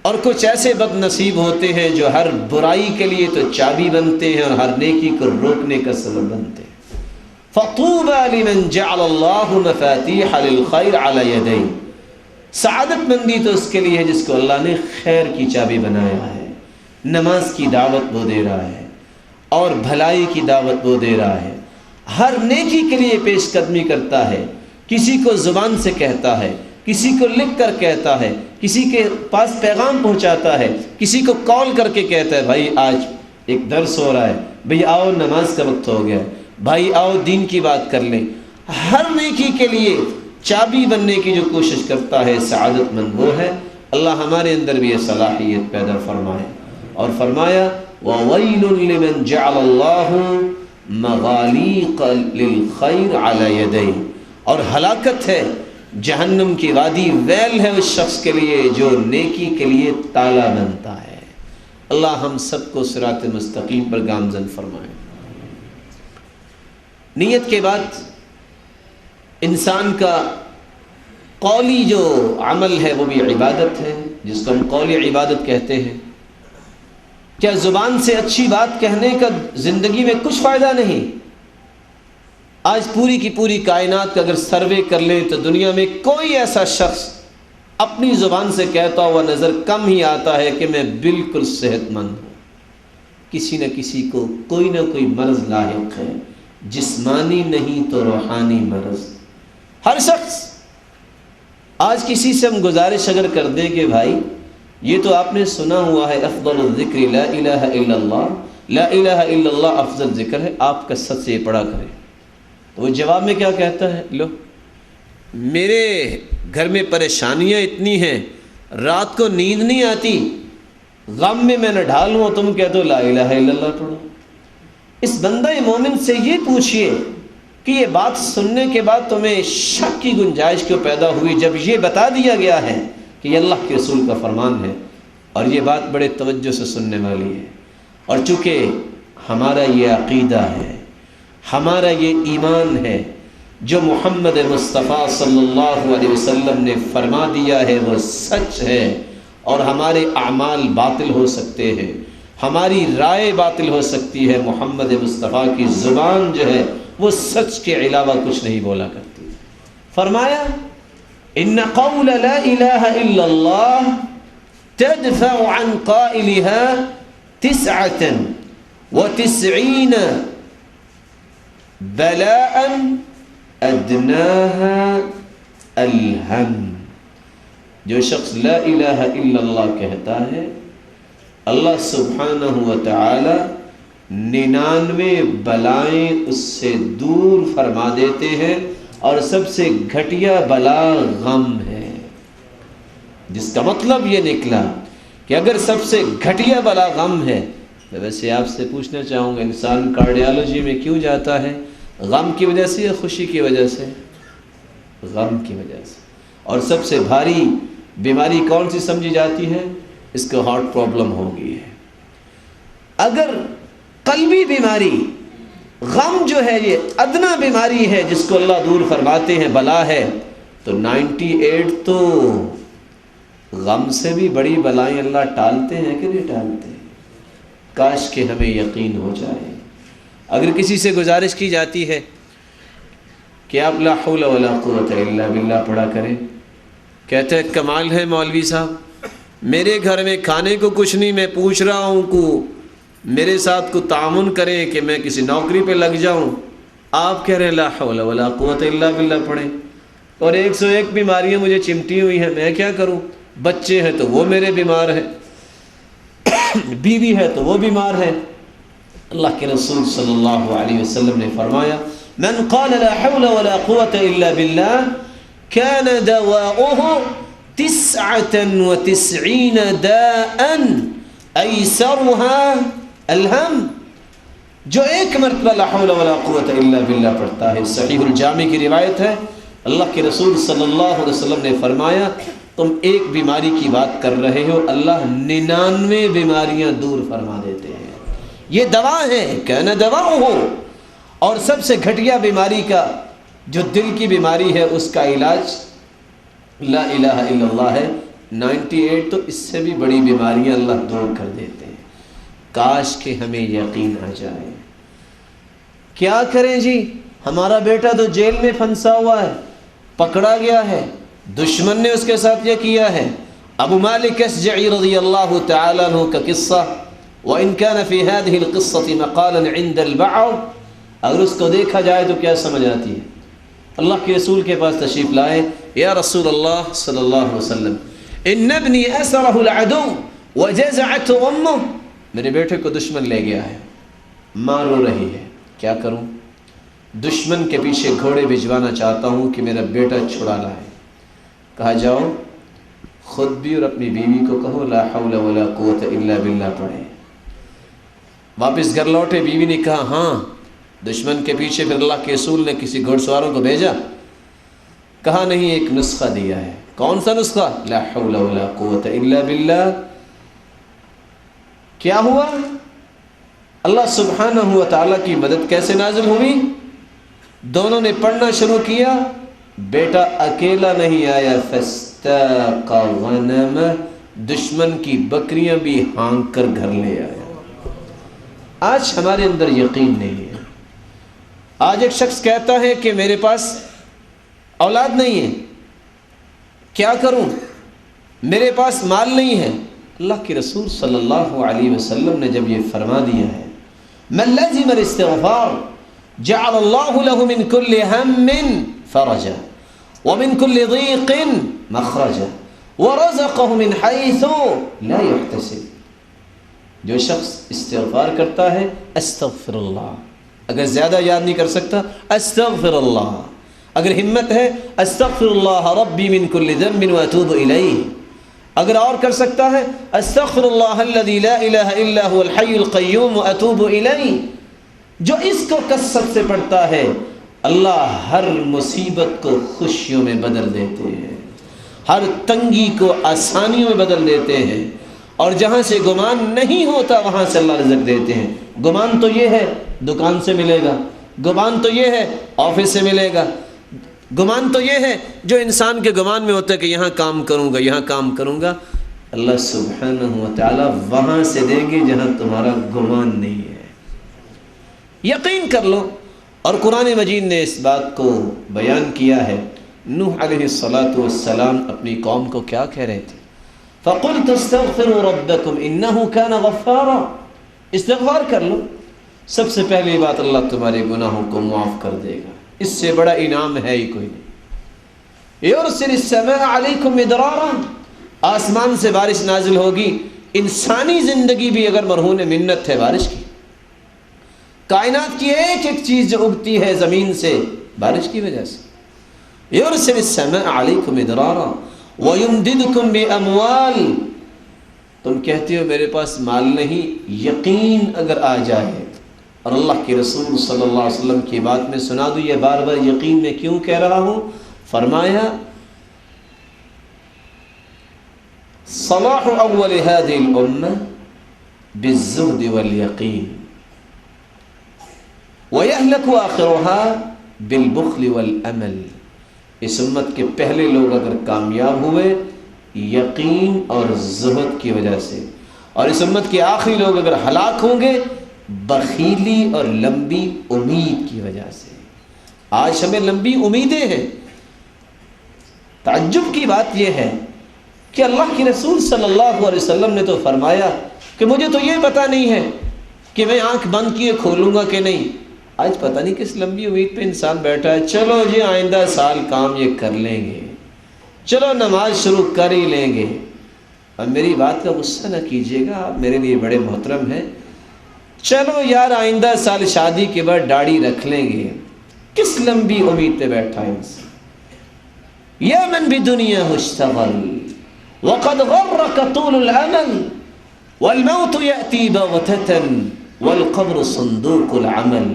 اور کچھ ایسے بد نصیب ہوتے ہیں جو ہر برائی کے لیے تو چابی بنتے ہیں اور ہر نیکی کو روکنے کا سبب بنتے ہیں. فَطُوبَى لِمَنْ جَعَلَ اللَّهُ مَفَاتِيحَ لِلْخَيْرِ عَلَى يَدَيْهِ، سعادت مندی تو اس کے لیے ہے جس کو اللہ نے خیر کی چابی بنایا ہے. نماز کی دعوت وہ دے رہا ہے اور بھلائی کی دعوت وہ دے رہا ہے، ہر نیکی کے لیے پیش قدمی کرتا ہے. کسی کو زبان سے کہتا ہے، کسی کو لکھ کر کہتا ہے، کسی کے پاس پیغام پہنچاتا ہے، کسی کو کال کر کے کہتا ہے بھائی آج ایک درس ہو رہا ہے، بھائی آؤ نماز کا وقت ہو گیا ہے، بھائی آؤ دین کی بات کر لیں. ہر نیکی کے لیے چابی بننے کی جو کوشش کرتا ہے سعادت مند وہ ہے. اللہ ہمارے اندر بھی یہ صلاحیت پیدا فرمائے. اور فرمایا وَوَيْلٌ لِمَنْ جَعَلَ اللَّهُ مَغَالِيقَ لِلْخَيْرِ عَلَى يَدَيْهِ، اور ہلاکت ہے، جہنم کی وادی ویل ہے اس شخص کے لیے جو نیکی کے لیے تالا بنتا ہے. اللہ ہم سب کو صراط مستقیم پر گامزن فرمائے. نیت کے بعد انسان کا قولی جو عمل ہے وہ بھی عبادت ہے، جس کو ہم قولی عبادت کہتے ہیں. کیا زبان سے اچھی بات کہنے کا زندگی میں کچھ فائدہ نہیں؟ آج پوری کی پوری کائنات کا اگر سروے کر لیں تو دنیا میں کوئی ایسا شخص اپنی زبان سے کہتا ہوا نظر کم ہی آتا ہے کہ میں بالکل صحت مند ہوں. کسی نہ کسی کو کوئی نہ کوئی مرض لاحق ہے، جسمانی نہیں تو روحانی مرض. ہر شخص. آج کسی سے ہم گزارش اگر کر دیں کہ بھائی یہ تو آپ نے سنا ہوا ہے افضل الذکر لا الہ الا اللہ، لا الہ الا اللہ افضل ذکر ہے، آپ کثرت سے یہ پڑھا کریں، تو وہ جواب میں کیا کہتا ہے؟ لو میرے گھر میں پریشانیاں اتنی ہیں، رات کو نیند نہیں آتی، غم میں نہ ڈھالوں، تم کہتے ہو لا الہ الا اللہ پڑھو. اس بندہ مومن سے یہ پوچھئے کہ یہ بات سننے کے بعد تمہیں شک کی گنجائش کیوں پیدا ہوئی جب یہ بتا دیا گیا ہے کہ یہ اللہ کے رسول کا فرمان ہے اور یہ بات بڑے توجہ سے سننے والی ہے. اور چونکہ ہمارا یہ عقیدہ ہے، ہمارا یہ ایمان ہے، جو محمد مصطفیٰ صلی اللہ علیہ وسلم نے فرما دیا ہے وہ سچ ہے. اور ہمارے اعمال باطل ہو سکتے ہیں، ہماری رائے باطل ہو سکتی ہے، محمد مصطفیٰ کی زبان جو ہے وہ سچ کے علاوہ کچھ نہیں بولا کرتی. فرمایا ان قول لا الہ الا اللہ تدفع عن قائلها 99 بلاء ادناها الہم. جو شخص لا الہ الا اللہ کہتا ہے اللہ سبحانہ و تعالی 99 بلائیں اس سے دور فرما دیتے ہیں، اور سب سے گھٹیا بلا غم ہے. جس کا مطلب یہ نکلا کہ اگر سب سے گھٹیا بلا غم ہے، تو ویسے آپ سے پوچھنا چاہوں گا انسان کارڈیالوجی میں کیوں جاتا ہے؟ غم کی وجہ سے یا خوشی کی وجہ سے؟ غم کی وجہ سے. اور سب سے بھاری بیماری کون سی سمجھی جاتی ہے؟ اس کو ہارٹ پرابلم ہو گئی ہے. اگر قلبی بیماری، غم جو ہے یہ ادنا بیماری ہے جس کو اللہ دور فرماتے ہیں بلا ہے، تو 98 تو غم سے بھی بڑی بلائیں اللہ ٹالتے ہیں کہ نہیں ٹالتے؟ کاش کہ ہمیں یقین ہو جائے. اگر کسی سے گزارش کی جاتی ہے کہ آپ لا حول ولا قوت الا باللہ پڑھا کریں، کہتے ہیں کمال ہے مولوی صاحب، میرے گھر میں کھانے کو کچھ نہیں، میں پوچھ رہا ہوں کو میرے ساتھ کو تعاون کریں کہ میں کسی نوکری پہ لگ جاؤں، آپ کہہ رہے ہیں لا حول ولا قوت الا باللہ پڑھیں، اور 101 بیماریاں مجھے چمٹی ہوئی ہیں، میں کیا کروں؟ بچے ہیں تو وہ میرے بیمار ہیں، بیوی ہے تو وہ بیمار ہے۔ اللہ کے رسول صلی اللہ علیہ وسلم نے فرمایا من قال لا حول ولا قوة الا باللہ كان دواؤه 99 داء ایسرها الہم، جو ایک مرتبہ لا حول ولا قوة الا باللہ پڑھتا ہے، صحیح الجامع کی روایت ہے، اللہ کے رسول صلی اللہ علیہ وسلم نے فرمایا تم ایک بیماری کی بات کر رہے ہو، اللہ 99 بیماریاں دور فرما دیتے ہیں۔ یہ دوا ہے، کہنا دوا ہو۔ اور سب سے گھٹیا بیماری کا جو دل کی بیماری ہے اس کا علاج لا الہ الا اللہ ہے۔ 98 تو اس سے بھی بڑی بیماریاں اللہ دور کر دیتے ہیں۔ کاش کہ ہمیں یقین آ جائے۔ کیا کریں جی، ہمارا بیٹا تو جیل میں پھنسا ہوا ہے، پکڑا گیا ہے، دشمن نے اس کے ساتھ یہ کیا ہے۔ ابو مالک اشجعی رضی اللہ تعالی عنہ کا قصہ، وَإِن كَانَ فِي هَذِهِ الْقِصَّةِ مَقَالًا عِنْدَ الْبَعْضِ، اگر اس کو دیکھا جائے تو کیا سمجھ آتی ہے؟ اللہ کے رسول کے پاس تشریف لائے، یا رسول اللہ صلی اللہ علیہ وسلم ان ابنی اسرہ العدو وجزعت امہ، میرے بیٹے کو دشمن لے گیا ہے، ماں رو رہی ہے، کیا کروں؟ دشمن کے پیچھے گھوڑے بھجوانا چاہتا ہوں کہ میرا بیٹا چھڑا لائے۔ کہا جاؤ خود بھی اور اپنی بیوی کو کہو لا حول ولا قوت الا باللہ پڑھے۔ واپس گھر لوٹے، بیوی نے کہا ہاں، دشمن کے پیچھے پھر اللہ کے رسول نے کسی گھوڑ سواروں کو بھیجا؟ کہا نہیں، ایک نسخہ دیا ہے۔ کون سا نسخہ؟ لا حول ولا قوت الا باللہ۔ کیا ہوا؟ اللہ سبحانہ و تعالیٰ کی مدد کیسے نازل ہوئی؟ دونوں نے پڑھنا شروع کیا، بیٹا اکیلا نہیں آیا، فاستاق غنم، دشمن کی بکریاں بھی ہانک کر گھر لے آیا۔ آج ہمارے اندر یقین نہیں ہے۔ آج ایک شخص کہتا ہے کہ میرے پاس اولاد نہیں ہے، کیا کروں؟ میرے پاس مال نہیں ہے۔ اللہ کے رسول صلی اللہ علیہ وسلم نے جب یہ فرما دیا ہے من لزم الاستغفار جعل اللہ له من كل هم فرجا ومن كل ضيق مخرجا ورزقه من حيث لا يحتسب، جو شخص استغفار کرتا ہے استغفر اللہ، اگر زیادہ یاد نہیں کر سکتا استغفر اللہ، اگر ہمت ہے استغفر اللہ ربی من کل ذنب واتوب الیہ، اگر اور کر سکتا ہے استغفر اللہ الذی لا الہ الا هو الحی القیوم واتوب الیہ۔ جو اس کو کثرت سے پڑھتا ہے اللہ ہر مصیبت کو خوشیوں میں بدل دیتے ہیں، ہر تنگی کو آسانیوں میں بدل دیتے ہیں، اور جہاں سے گمان نہیں ہوتا وہاں سے اللہ رزق دیتے ہیں۔ گمان تو یہ ہے دکان سے ملے گا، گمان تو یہ ہے آفس سے ملے گا، گمان تو یہ ہے جو انسان کے گمان میں ہوتا ہے کہ یہاں کام کروں گا، یہاں کام کروں گا، اللہ سبحانہ و تعالیٰ وہاں سے دیں گے جہاں تمہارا گمان نہیں ہے۔ یقین کر لو۔ اور قرآن مجید نے اس بات کو بیان کیا ہے۔ نوح علیہ الصلاۃ والسلام اپنی قوم کو کیا کہہ رہے تھے؟ فَقُلْتُ اسْتَغْفِرُوا رَبَّكُمْ إِنَّهُ كَانَ غَفَّارًا، استغفار کر لو، سب سے پہلی بات اللہ تمہارے گناہوں کو معاف کر دے گا، اس سے بڑا انعام ہے ہی کوئی نہیں۔ يُرْسِلِ السَّمَاءَ عَلَيْكُمْ مِدْرَارًا، آسمان سے بارش نازل ہوگی۔ انسانی زندگی بھی اگر مرہون منت ہے بارش کی، کائنات کی ایک ایک چیز جو اگتی ہے زمین سے بارش کی وجہ سے۔ يُرْسِلِ السَّمَاءَ عَلَيْكُمْ مِدْرَارًا وَيُمْدِدْكُمْ بِأَمْوَالٍ، تم کہتے ہو میرے پاس مال نہیں، یقین اگر آ جائے، اور اللہ کے رسول صلی اللہ علیہ وسلم کی بات میں سنا دوں، یہ بار بار یقین میں کیوں کہہ رہا ہوں؟ فرمایا صلاح اول هذه الامه بالزهد واليقين ويهلك آخرها بالبخل والامل، اس امت کے پہلے لوگ اگر کامیاب ہوئے یقین اور زہد کی وجہ سے، اور اس امت کے آخری لوگ اگر ہلاک ہوں گے بخیلی اور لمبی امید کی وجہ سے۔ آج ہمیں لمبی امیدیں ہیں۔ تعجب کی بات یہ ہے کہ اللہ کے رسول صلی اللہ علیہ وسلم نے تو فرمایا کہ مجھے تو یہ پتہ نہیں ہے کہ میں آنکھ بند کیے کھولوں گا کہ نہیں. آج پتہ نہیں کس لمبی امید پہ انسان بیٹھا ہے. چلو جی آئندہ سال کام یہ کر لیں گے, چلو نماز شروع کر ہی لیں گے. اب میری بات کا غصہ نہ کیجیے گا, آپ میرے لیے بڑے محترم ہیں. چلو یار آئندہ سال شادی کے بعد داڑھی رکھ لیں گے. کس لمبی امید پہ بیٹھا ہے انسان. یا من بدنیا اشتغل وقد غرک طول العمل والموت یأتی بغتة والقبر صندوق العمل.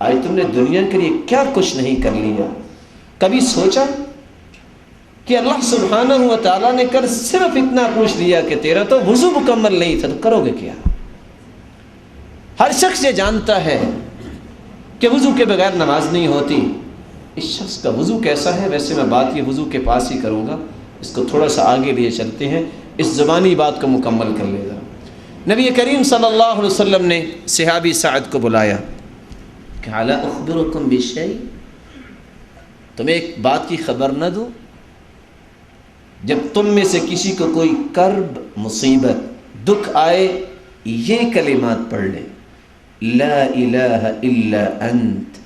آج تم نے دنیا کے لیے کیا کچھ نہیں کر لیا. کبھی سوچا کہ اللہ سبحانہ و تعالیٰ نے کر صرف اتنا پوچھ لیا کہ تیرا تو وضو مکمل نہیں تھا, تو کرو گے کیا؟ ہر شخص یہ جانتا ہے کہ وضو کے بغیر نماز نہیں ہوتی. اس شخص کا وضو کیسا ہے؟ ویسے میں بات یہ وضو کے پاس ہی کروں گا, اس کو تھوڑا سا آگے لیے چلتے ہیں, اس زبانی بات کو مکمل کر لے گا. نبی کریم صلی اللہ علیہ وسلم نے صحابی سعد کو بلایا کہ الا اخبرکم بشیء, تمہیں ایک بات کی خبر نہ دوں؟ جب تم میں سے کسی کو کوئی کرب, مصیبت, دکھ آئے, یہ کلمات پڑھ لے, لا الہ الا انت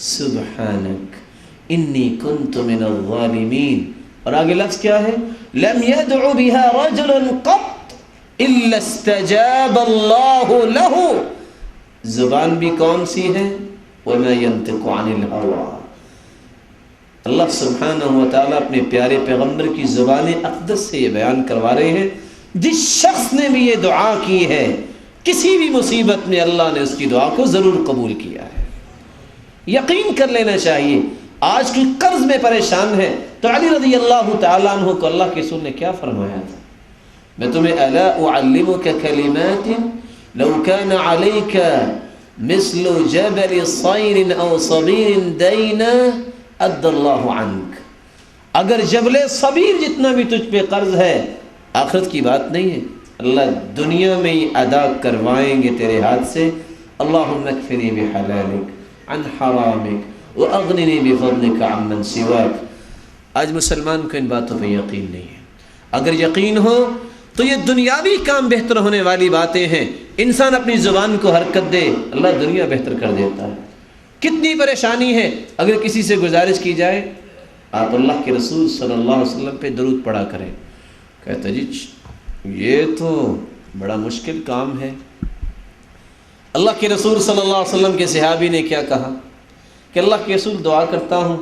سبحانک انی کنت من الظالمین. اور آگے لفظ کیا ہے؟ لم يدعو بها رجل قط الا استجاب اللہ له. زبان بھی کون سی ہے؟ وما ينطق عن الهوى. اللہ سبحانہ و تعالیٰ اپنے پیارے پیغمبر کی زبان اقدس سے یہ بیان کروا رہے ہیں, جس شخص نے بھی یہ دعا کی ہے کسی بھی مصیبت میں اللہ نے اس کی دعا کو ضرور قبول کیا ہے. یقین کر لینا چاہیے. آج کی قرض میں پریشان ہے تو علی رضی اللہ تعالیٰ عنہ کو اللہ کے رسول نے کیا فرمایا تھا؟ میں تمہیں الا اعلمک کلمات لو کان علیک مثل جبل صیر او صبیر دینا اد اللہ عنک. اگر جبل صبیر جتنا بھی تجھ پہ قرض ہے, آخرت کی بات نہیں ہے, اللہ دنیا میں ہی ادا کروائیں گے تیرے ہاتھ سے. اللہم اکفنی بحلالک عن حرامک واغننی بفضلک عمن سواک. آج مسلمان کو ان باتوں پہ یقین نہیں ہے. اگر یقین ہو تو یہ دنیاوی کام بہتر ہونے والی باتیں ہیں. انسان اپنی زبان کو حرکت دے, اللہ دنیا بہتر کر دیتا ہے. کتنی پریشانی ہے. اگر کسی سے گزارش کی جائے آپ اللہ کے رسول صلی اللہ علیہ وسلم پہ درود پڑھا کریں, کہتا جی یہ تو بڑا مشکل کام ہے. اللہ کے رسول صلی اللہ علیہ وسلم کے صحابی نے کیا کہا کہ اللہ کے رسول دعا کرتا ہوں,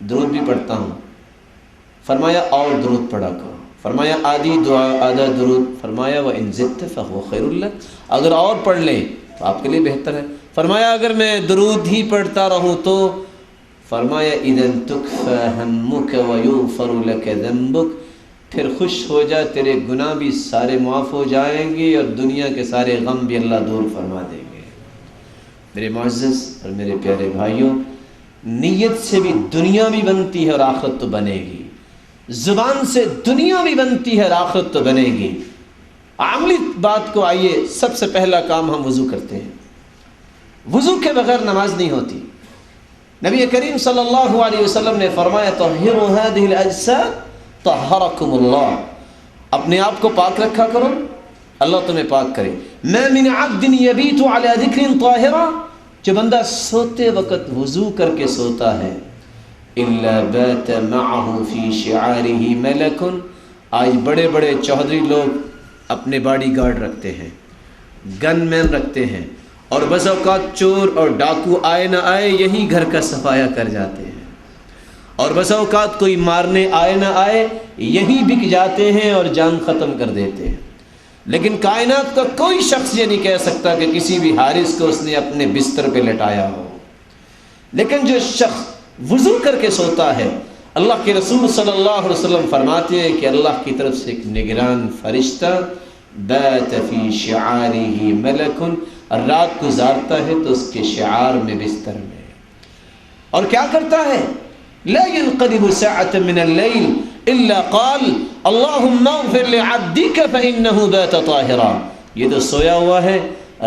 درود بھی پڑھتا ہوں. فرمایا اور درود پڑھا کرو. فرمایا آدھی دعا آدھا درود. فرمایا وَإِن زِدْتَ فَهُوَ خَيْرٌ لَكَ, اگر اور پڑھ لیں تو آپ کے لیے بہتر ہے. فرمایا اگر میں درود ہی پڑھتا رہوں تو, فرمایا اِذًا تُكْفَى هَمُّكَ وَيُغْفَرُ لَكَ ذَنبُكَ, پھر خوش ہو جا, تیرے گناہ بھی سارے معاف ہو جائیں گے اور دنیا کے سارے غم بھی اللہ دور فرما دیں گے. میرے معزز اور میرے پیارے بھائیوں, نیت سے بھی دنیا بھی بنتی ہے اور آخرت تو بنے گی. زبان سے دنیا بھی بنتی ہے اور آخرت تو بنے گی. عملی بات کو آئیے, سب سے پہلا کام ہم وضو کرتے ہیں. وضو کے بغیر نماز نہیں ہوتی. نبی کریم صلی اللہ علیہ وسلم نے فرمایا طہروا هذه الاجساد طہرکم اللہ, اپنے آپ کو پاک رکھا کرو, اللہ تمہیں پاک کرے. ما من عبد یبیت علی ذکر طاہرا, جو بندہ سوتے وقت وضو کر کے سوتا ہے, الا بات معه فی شعاره ملک. آج بڑے بڑے چودھری لوگ اپنے باڈی گارڈ رکھتے ہیں, گن مین رکھتے ہیں, اور بس اوقات چور اور ڈاکو آئے نہ آئے یہی گھر کا صفایا کر جاتے ہیں, اور بس اوقات کوئی مارنے آئے نہ آئے یہی بک جاتے ہیں اور جان ختم کر دیتے ہیں. لیکن کائنات کا کوئی شخص یہ نہیں کہہ سکتا کہ کسی بھی حارث کو اس نے اپنے بستر پہ لٹایا ہو. لیکن جو شخص وضو کر کے سوتا ہے, اللہ کے رسول صلی اللہ علیہ وسلم فرماتے ہیں کہ اللہ کی طرف سے ایک نگران فرشتہ بات فی شعارہ ملک, رات گزارتا ہے تو اس کے شعار میں بستر میں, اور کیا کرتا ہے؟ لا ينقلب ساعة من الليل الا قال اللهم اغفر لعبدك فانه بات طاهرا. یہ تو سویا ہوا ہے,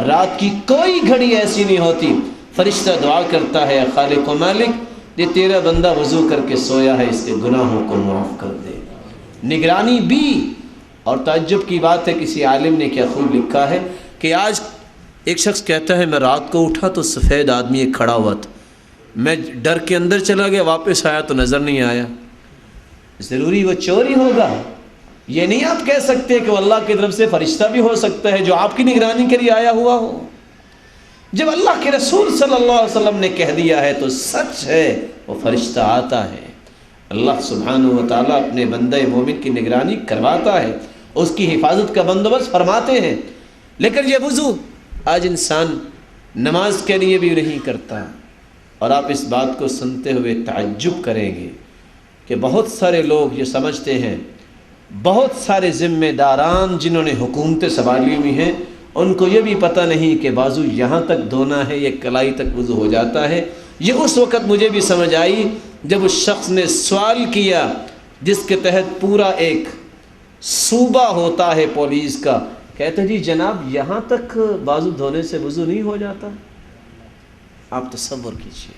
رات کی کوئی گھڑی ایسی نہیں ہوتی فرشتہ دعا کرتا ہے خالق و مالک یہ تیرا بندہ وضو کر کے سویا ہے, اس کے گناہوں کو معاف کر دے. نگرانی بھی. اور تعجب کی بات ہے کسی عالم نے کیا خوب لکھا ہے کہ آج ایک شخص کہتا ہے میں رات کو اٹھا تو سفید آدمی ایک کھڑا ہوا تھا, میں ڈر کے اندر چلا گیا, واپس آیا تو نظر نہیں آیا. ضروری وہ چور ہی ہوگا؟ یہ نہیں آپ کہہ سکتے کہ وہ اللہ کی طرف سے فرشتہ بھی ہو سکتا ہے جو آپ کی نگرانی کے لیے آیا ہوا ہو. جب اللہ کے رسول صلی اللہ علیہ وسلم نے کہہ دیا ہے تو سچ ہے, وہ فرشتہ آتا ہے. اللہ سبحانہ و تعالیٰ اپنے بندہ مومن کی نگرانی کرواتا ہے, اس کی حفاظت کا بندوبست فرماتے ہیں. لیکن یہ وضو آج انسان نماز کے لیے بھی نہیں کرتا. اور آپ اس بات کو سنتے ہوئے تعجب کریں گے کہ بہت سارے لوگ یہ سمجھتے ہیں, بہت سارے ذمہ داران جنہوں نے حکومتیں سنبھالی ہوئی ہیں ان کو یہ بھی پتہ نہیں کہ بازو یہاں تک دھونا ہے, یہ کلائی تک وضو ہو جاتا ہے. یہ اس وقت مجھے بھی سمجھ آئی جب اس شخص نے سوال کیا جس کے تحت پورا ایک صوبہ ہوتا ہے پولیس کا. کہتے جی جناب یہاں تک بازو دھونے سے وضو نہیں ہو جاتا؟ آپ تصور کیجئے.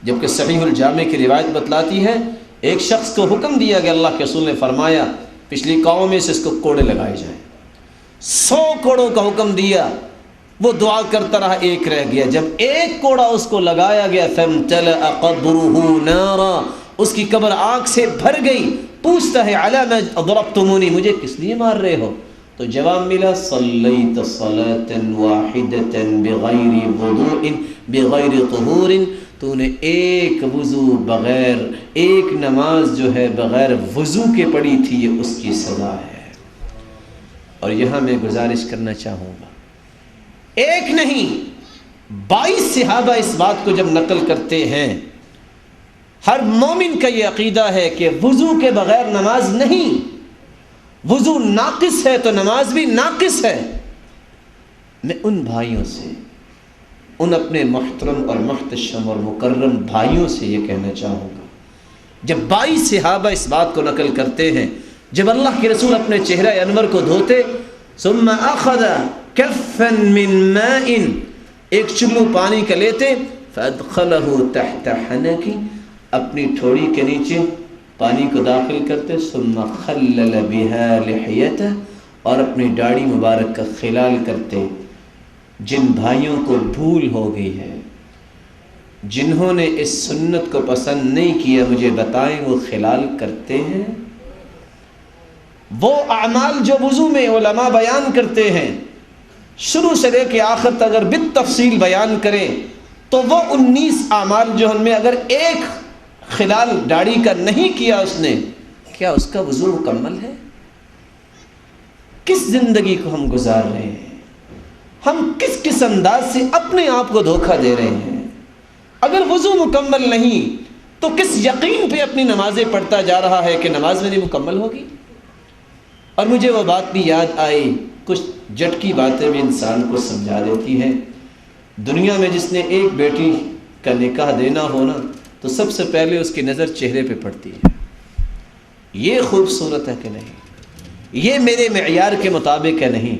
جبکہ صحیح الجامع کی روایت بتلاتی ہے ایک شخص کو حکم دیا گیا, اللہ کے رسول نے فرمایا پچھلی قوم میں سے اس کو کوڑے لگائے جائیں. 100 کوڑوں کا حکم دیا, وہ دعا کرتا رہا, ایک رہ گیا. جب ایک کوڑا اس کو لگایا گیا فامتلأ قبره نارا, اس کی قبر آگ سے بھر گئی. پوچھتا ہے علی ما ضربتمونی, مجھے کس لیے مار رہے ہو؟ تو جواب ملا صلیت صلاۃ واحدۃ بغیر وضوء بغیر طہور, تو نے ایک وضو بغیر, ایک نماز جو ہے بغیر وضو کے پڑھی تھی, یہ اس کی سزا ہے. اور یہاں میں گزارش کرنا چاہوں گا, ایک نہیں 22 صحابہ اس بات کو جب نقل کرتے ہیں, ہر مومن کا یہ عقیدہ ہے کہ وضو کے بغیر نماز نہیں, وضو ناقص ہے تو نماز بھی ناقص ہے. میں ان بھائیوں سے, ان اپنے محترم اور محتشم اور مکرم بھائیوں سے یہ کہنا چاہوں گا, جب 22 صحابہ اس بات کو نقل کرتے ہیں, جب اللہ کے رسول اپنے چہرہ انور کو دھوتے, ثم اخذ کفا من ماء, ایک چلو پانی کا لیتے, فادخلہ تحت حنکی, اپنی ٹھوڑی کے نیچے پانی کو داخل کرتے, ثم خلل بها لحیتہ, اور اپنی داڑھی مبارک کا خلال کرتے. جن بھائیوں کو بھول ہو گئی ہے, جنہوں نے اس سنت کو پسند نہیں کیا, مجھے بتائیں وہ خلال کرتے ہیں؟ وہ اعمال جو وضو میں علماء بیان کرتے ہیں شروع سے لے کے آخر تک اگر بالتفصیل بیان کریں تو وہ 19 اعمال جو ان میں اگر ایک خلال داڑھی کا نہیں کیا اس نے, کیا اس کا وضو مکمل ہے؟ کس زندگی کو ہم گزار رہے ہیں, ہم کس انداز سے اپنے آپ کو دھوکہ دے رہے ہیں. اگر وضو مکمل نہیں تو کس یقین پہ اپنی نمازیں پڑھتا جا رہا ہے کہ نماز میری مکمل ہوگی؟ اور مجھے وہ بات بھی یاد آئی, کچھ جھٹکی باتیں بھی انسان کو سمجھا دیتی ہیں. دنیا میں جس نے ایک بیٹی کا نکاح دینا ہونا تو سب سے پہلے اس کی نظر چہرے پہ پڑتی ہے, یہ خوبصورت ہے کہ نہیں, یہ میرے معیار کے مطابق ہے نہیں.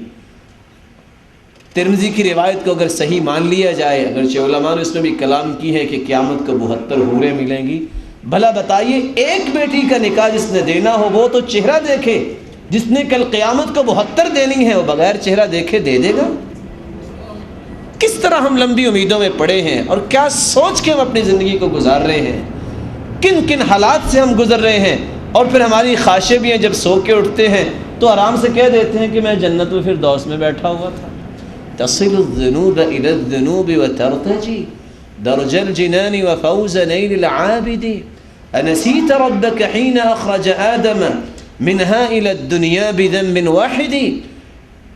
ترمذی کی روایت کو اگر صحیح مان لیا جائے, اگرچہ علماء نے اس میں بھی کلام کی ہے کہ قیامت کو 72 حوریں ملیں گی, بھلا بتائیے ایک بیٹی کا نکاح جس نے دینا ہو وہ تو چہرہ دیکھے, جس نے کل قیامت کو 72 دینی ہے وہ بغیر چہرہ دیکھے دے دے گا؟ کس طرح ہم لمبی امیدوں میں پڑے ہیں اور کیا سوچ کے ہم اپنی زندگی کو گزار رہے ہیں, کن کن حالات سے ہم گزر رہے ہیں. اور پھر ہماری خواہشیں بھی ہیں, جب سو کے اٹھتے ہیں تو آرام سے کہہ دیتے ہیں کہ میں جنت الفردوس میں بیٹھا ہوا تھا. تصل الذنوب الى الذنوب وترتجي درج الجنان وفوز نيل العابد انسيت ربك حين اخرج آدم منها الى الدنيا بذنب واحد.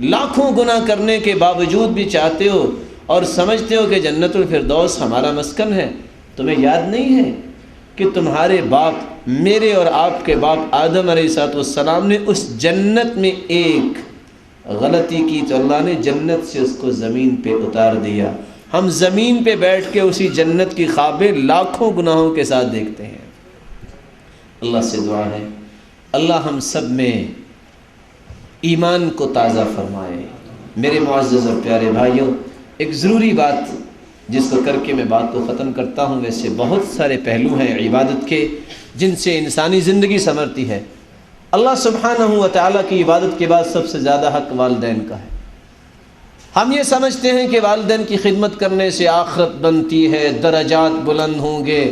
لاکھوں گناہ کرنے کے باوجود بھی چاہتے ہو اور سمجھتے ہو کہ جنت الفردوس ہمارا مسکن ہے. تمہیں یاد نہیں ہے کہ تمہارے باپ میرے اور آپ کے باپ آدم علیہ السلام نے اس جنت میں ایک غلطی کی تو اللہ نے جنت سے اس کو زمین پہ اتار دیا. ہم زمین پہ بیٹھ کے اسی جنت کی خوابیں لاکھوں گناہوں کے ساتھ دیکھتے ہیں. اللہ سے دعا ہے اللہ ہم سب میں ایمان کو تازہ فرمائے. میرے معزز اور پیارے بھائیوں, ایک ضروری بات جس کو کر کے میں بات کو ختم کرتا ہوں, ویسے بہت سارے پہلو ہیں عبادت کے جن سے انسانی زندگی سنورتی ہے, اللہ سبحانہ و تعالیٰ کی عبادت کے بعد سب سے زیادہ حق والدین کا ہے۔ ہم یہ سمجھتے ہیں کہ والدین کی خدمت کرنے سے آخرت بنتی ہے، درجات بلند ہوں گے،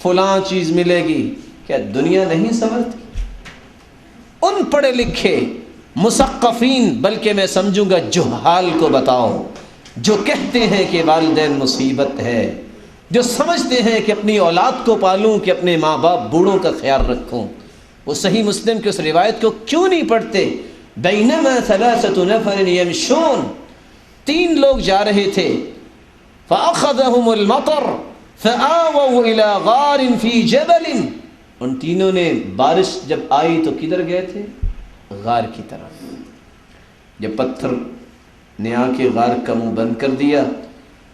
فلاں چیز ملے گی۔ کیا دنیا نہیں سنورتی؟ ان پڑھے لکھے مثقفین، بلکہ میں سمجھوں گا جہال کو بتاؤ، جو کہتے ہیں کہ والدین مصیبت ہے، جو سمجھتے ہیں کہ اپنی اولاد کو پالوں، کہ اپنے ماں باپ بوڑھوں کا خیال رکھوں، وہ صحیح مسلم کی اس روایت کو کیوں نہیں پڑھتے؟ بینما ثلاثۃ نفر یمشون، 3 لوگ جا رہے تھے، فاخذهم المطر فآووا الى غار فی جبل، ان تینوں نے بارش جب آئی تو کدھر گئے تھے؟ غار کی طرف۔ جب پتھر نے آ کے غار کا منہ بند کر دیا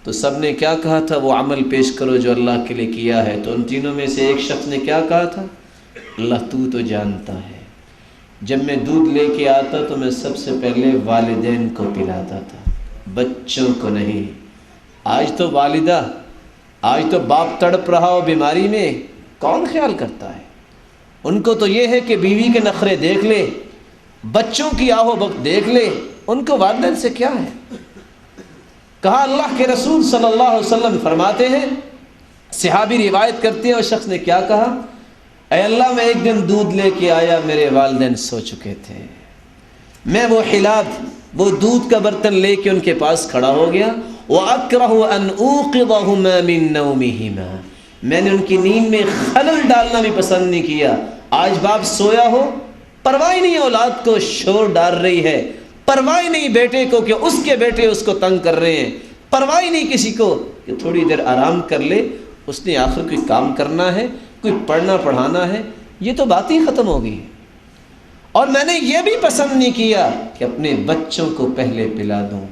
تو سب نے کیا کہا تھا؟ وہ عمل پیش کرو جو اللہ کے لیے کیا ہے۔ تو ان تینوں میں سے ایک شخص نے کیا کہا تھا؟ اللہ تو جانتا ہے، جب میں دودھ لے کے آتا تو میں سب سے پہلے والدین کو پلاتا تھا، بچوں کو نہیں۔ آج تو والدہ، آج تو باپ تڑپ رہا ہو بیماری میں، کون خیال کرتا ہے؟ ان کو تو یہ ہے کہ بیوی کے نخرے دیکھ لے، بچوں کی آہو بک دیکھ لے، ان کو والدین سے کیا ہے؟ کہا اللہ کے رسول صلی اللہ علیہ وسلم فرماتے ہیں، صحابی روایت کرتے ہیں، اور شخص نے کیا کہا؟ اے اللہ، میں ایک دن دودھ لے کے آیا، میرے والدین سو چکے تھے، میں وہ حلاب، وہ دودھ کا برتن لے کے ان کے پاس کھڑا ہو گیا، وَأَكْرَهُ أَنْ أُوقِظَهُمَا مِن نَوْمِهِمَا، میں نے ان کی نیند میں خلل ڈالنا بھی پسند نہیں کیا۔ آج باپ سویا ہو، پرواہ نہیں اولاد کو شور ڈال رہی ہے، پرواہ نہیں بیٹے کو کہ اس کے بیٹے اس کو تنگ کر رہے ہیں، پرواہ نہیں کسی کو کہ تھوڑی دیر آرام کر لے، اس نے آخر کوئی کام کرنا ہے، کوئی پڑھنا پڑھانا ہے، یہ تو بات ہی ختم ہو گئی۔ اور میں نے یہ بھی پسند نہیں کیا کہ اپنے بچوں کو پہلے پلا دوں۔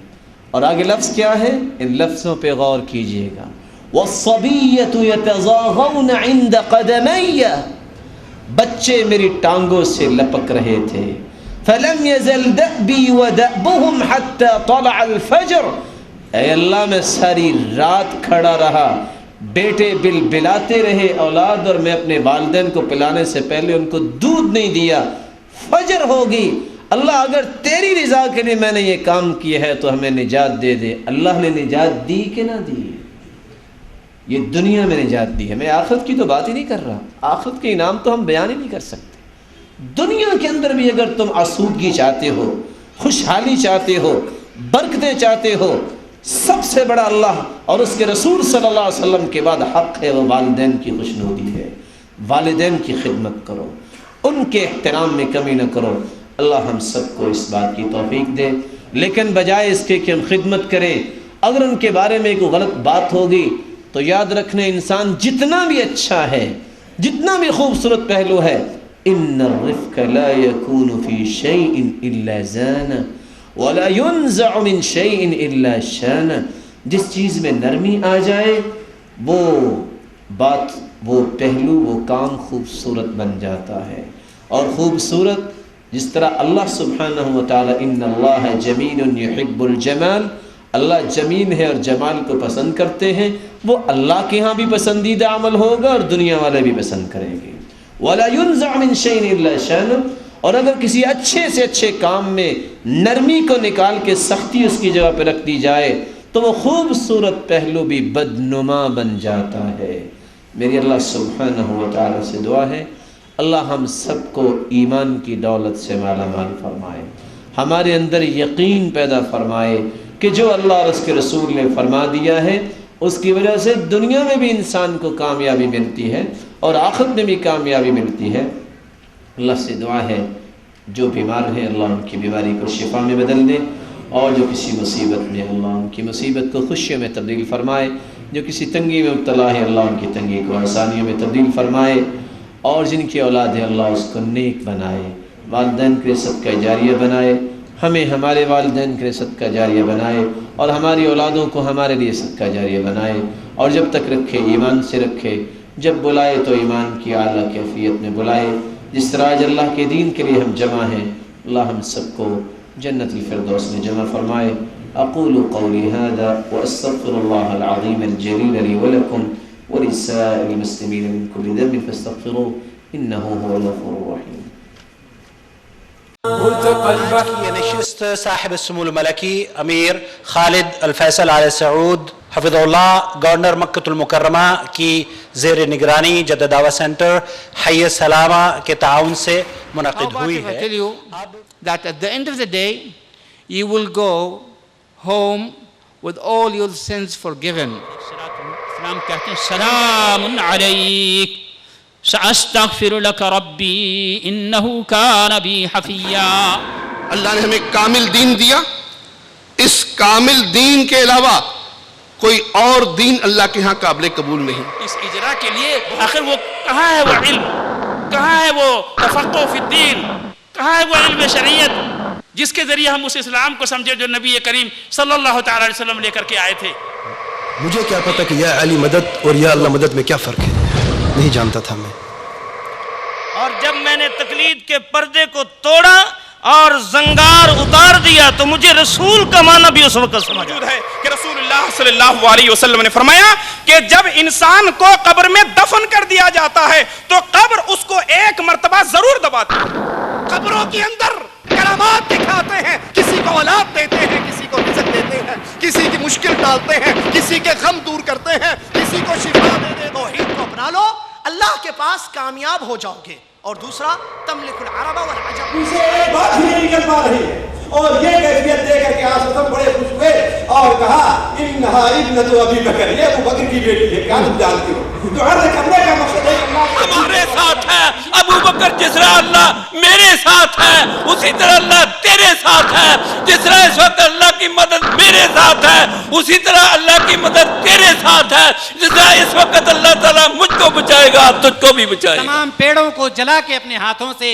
اور آگے لفظ کیا ہے؟ ان لفظوں پہ غور کیجئے گا، وَالصَّبِيَّةُ يَتَزَاغَوْنَ عِنْدَ قَدَمَيَّ، بچے میری ٹانگوں سے لپک رہے تھے، فَلَمْ يَزَلْ دَأْبِي وَدَأْبُهُمْ حَتَّى طَلَعَ الْفَجْرِ، اے اللہ میں ساری رات کھڑا رہا، بیٹے بل بلاتے رہے اولاد، اور میں اپنے والدین کو پلانے سے پہلے ان کو دودھ نہیں دیا، فجر ہوگی۔ اللہ اگر تیری رضا کے لیے میں نے یہ کام کیا ہے تو ہمیں نجات دے دے۔ اللہ نے نجات دی کہ نہ دی؟ یہ دنیا میں نجات دی ہے، میں آخرت کی تو بات ہی نہیں کر رہا، آخرت کے انعام تو ہم بیان ہی نہیں کر سکتے۔ دنیا کے اندر بھی اگر تم آسودگی چاہتے ہو، خوشحالی چاہتے ہو، برکتیں چاہتے ہو، سب سے بڑا اللہ اور اس کے رسول صلی اللہ علیہ وسلم کے بعد حق ہے، وہ والدین کی خوشنودی ہے۔ والدین کی خدمت کرو، ان کے احترام میں کمی نہ کرو۔ اللہ ہم سب کو اس بات کی توفیق دے، لیکن بجائے اس کے کہ ہم خدمت کریں، اگر ان کے بارے میں کوئی غلط بات ہوگی تو یاد رکھنا، انسان جتنا بھی اچھا ہے، جتنا بھی خوبصورت پہلو ہے، ان الرفق لا يكون في شيء الا زانه ولا ينزع من شيء الا شانه، جس چیز میں نرمی آ جائے وہ بات، وہ پہلو، وہ کام خوبصورت بن جاتا ہے۔ اور خوبصورت جس طرح اللہ سبحانہ و تعالی ان اللہ جمیل یحب الجمال، اللہ جمیل ہے اور جمال کو پسند کرتے ہیں، وہ اللہ کے ہاں بھی پسندیدہ عمل ہوگا اور دنیا والے بھی پسند کریں گے۔ ولا ينزع من شيء الا شانه، اور اگر کسی اچھے سے اچھے کام میں نرمی کو نکال کے سختی اس کی جگہ پہ رکھ دی جائے تو وہ خوبصورت پہلو بھی بدنما بن جاتا ہے۔ میری اللہ سبحانہ و تعالی سے دعا ہے، اللہ ہم سب کو ایمان کی دولت سے مالا مال فرمائے، ہمارے اندر یقین پیدا فرمائے کہ جو اللہ اور اس کے رسول نے فرما دیا ہے اس کی وجہ سے دنیا میں بھی انسان کو کامیابی ملتی ہے اور آخرت میں بھی کامیابی ملتی ہے۔ اللہ سے دعا ہے جو بیمار ہیں اللہ ان کی بیماری کو شفا میں بدل دے، اور جو کسی مصیبت میں اللہ ان کی مصیبت کو خوشیوں میں تبدیل فرمائے، جو کسی تنگی میں مبتلا ہے اللہ ان کی تنگی کو آسانیوں میں تبدیل فرمائے، اور جن کی اولاد ہے اللہ اس کو نیک بنائے، والدین کے صدقہ جاریہ بنائے، ہمیں ہمارے والدین کے صدقہ جاریہ بنائے، اور ہماری اولادوں کو ہمارے لیے صدقہ جاریہ بنائے، اور جب تک رکھے ایمان سے رکھے، جب بلائے تو ایمان کی اعلیٰ کیفیت میں بلائے، جس طرح آج اللہ کے دین کے لیے ہم جمع ہیں، اللہ ہم سب کو جنت الفردوس میں جمع فرمائے۔ اقول قولی هذا واستغفر الله العظيم الجليل لي ولكم ولسائر المسلمين من كل ذنب فاستغفروه انه هو الغفور الرحيم۔ یہ نشست صاحب السمو الملکی امیر خالد الفیصل آل سعود حفظ اللہ گورنر مکۃ المکرمہ کی زیر نگرانی جدہ دعوت سینٹر حی السلامہ کے تعاون سے منعقد ہوئی ہے. I tell you that at the end of the day you will go home with all your sins forgiven. اسلام کہتے ہیں سلام علیک سأستغفر لك ربی انہو کان بی حفیا. اللہ نے ہمیں کامل دین دیا، اس کامل دین کے علاوہ کوئی اور دین اللہ کے ہاں قابل قبول نہیں. اس اجرا کے لیے آخر وہ کہاں ہے وہ علم، کہاں ہے وہ تفقہ فی الدین، کہاں ہے وہ علم شریعت جس کے ذریعے ہم اس اسلام کو سمجھے جو نبی کریم صلی اللہ تعالی علیہ وسلم لے کر کے آئے تھے. مجھے کیا پتا کہ یا علی مدد اور یا اللہ مدد میں کیا فرق ہے، نہیں جانتا تھا میں. اور جب میں نے تقلید کے پردے کو توڑا اور زنگار اتار دیا تو مجھے رسول کا معنی بھی اس وقت سمجھ موجود ہے کہ رسول اللہ صلی اللہ علیہ وسلم نے فرمایا کہ جب انسان کو قبر میں دفن کر دیا جاتا ہے تو قبر اس کو ایک مرتبہ ضرور دباتی ہے. قبروں کے اندر کرامات دکھاتے ہیں، کسی کو اولاد دیتے ہیں، کسی کو رزق دیتے ہیں، کسی کی مشکل ڈالتے ہیں، کسی کے غم دور کرتے ہیں، کسی کو شفا دے دے. توحید کو اپنا لو، اللہ کے پاس کامیاب ہو جاؤ گے. اور دوسرا تملک العرب والعجم. اسے ایک بات ہی نہیں نکل پا رہی ہے اور یہ کیفیت دے کر کے آج سب بڑے خوش ہوئے اور کہا انہا ابنت ابی بکر، یہ ابو بکر کی بیٹی ہے. کیا تم جانتی ہو؟ تو عرض کرنے کا مقصد ہے ہمارے ساتھ ہے ابو بکر، جس طرح اللہ میرے ساتھ ہے اسی طرح اللہ تیرے ساتھ ہے. جس طرح اس وقت اللہ کی مدد میرے ساتھ ہے اسی طرح اللہ کی مدد تیرے ساتھ ہے. جس طرح اس وقت اللہ تعالیٰ مجھ کو بچائے گا تجھ کو بھی بچائے گا. تمام پیڑوں کو جلا کے اپنے ہاتھوں سے،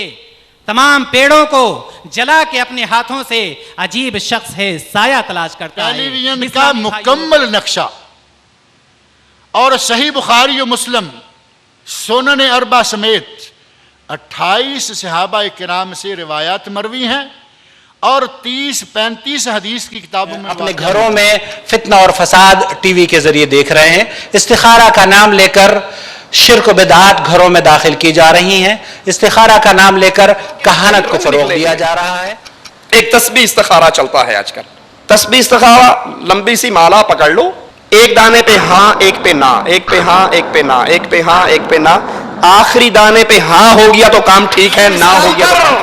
تمام پیڑوں کو جلا کے اپنے ہاتھوں سے عجیب شخص ہے سایہ تلاش کرتا ہے. ٹیلی ویژن کا مکمل نقشہ اور صحیح بخاری و مسلم سنن اربع سمیت 28 صحابہ کرام سے روایات مروی ہیں اور 30-35 حدیث کی کتابوں میں. اپنے گھروں میں فتنہ اور فساد ٹی وی کے ذریعے دیکھ رہے ہیں. استخارہ کا نام لے کر شرک و بدعات گھروں میں داخل کی جا رہی ہیں. استخارہ کا نام لے کر کہانت کو فروغ دیا جا رہا ہے. ایک تسبیح استخارہ چلتا ہے آج کل. تسبیح استخارہ لمبی سی مالا پکڑ لو، ایک دانے پہ ہاں ایک پہ نہ، ایک پہ ہاں ایک پہ نہ، ایک پہ ہاں ایک پہ نہ. آخری دانے پہ ہاں ہو گیا تو کام ٹھیک ہے، نہ ہو گیا تو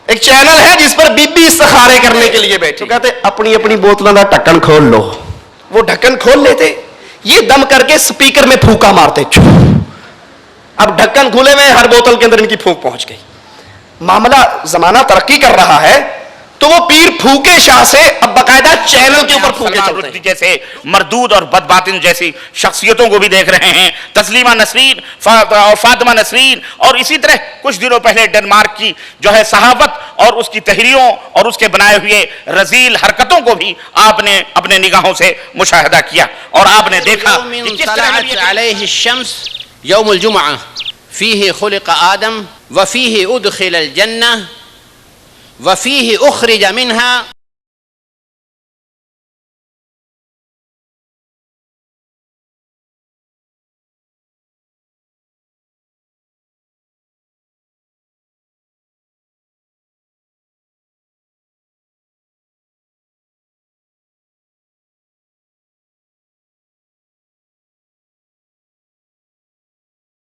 ایک چینل ہے جس پر بی بی استخارے کرنے کے لیے بیٹھے. کہتے اپنی اپنی بوتلوں کا ڈھکن کھول لو. وہ ڈھکن کھول لیتے، یہ دم کر کے سپیکر میں پھونکا مارتے. اب ڈھکن کھلے میں ہر بوتل کے اندر ان کی پھونک پہنچ گئی. معاملہ زمانہ ترقی کر رہا ہے تو وہ پیر پھونکے شاہ سے اب باقاعدہ چینل کے اوپر پھونکے چلتے ہیں. جیسے مردود اور بدباطن جیسی شخصیتوں کو بھی دیکھ رہے ہیں. تسلیمہ نسرین اور فاطمہ نسرین اور اسی طرح کچھ دنوں پہلے ڈنمارک کی جو ہے صحافت اور اس کی تحریروں اور اس کے بنائے ہوئے رذیل حرکتوں کو بھی آپ نے اپنے نگاہوں سے مشاہدہ کیا اور آپ نے دیکھا کہ کس طرح علیہ الشمس یوم الجمعہ فیہ خلق آدم وفیہ ادخل الجنہ وفیہ اخرج منها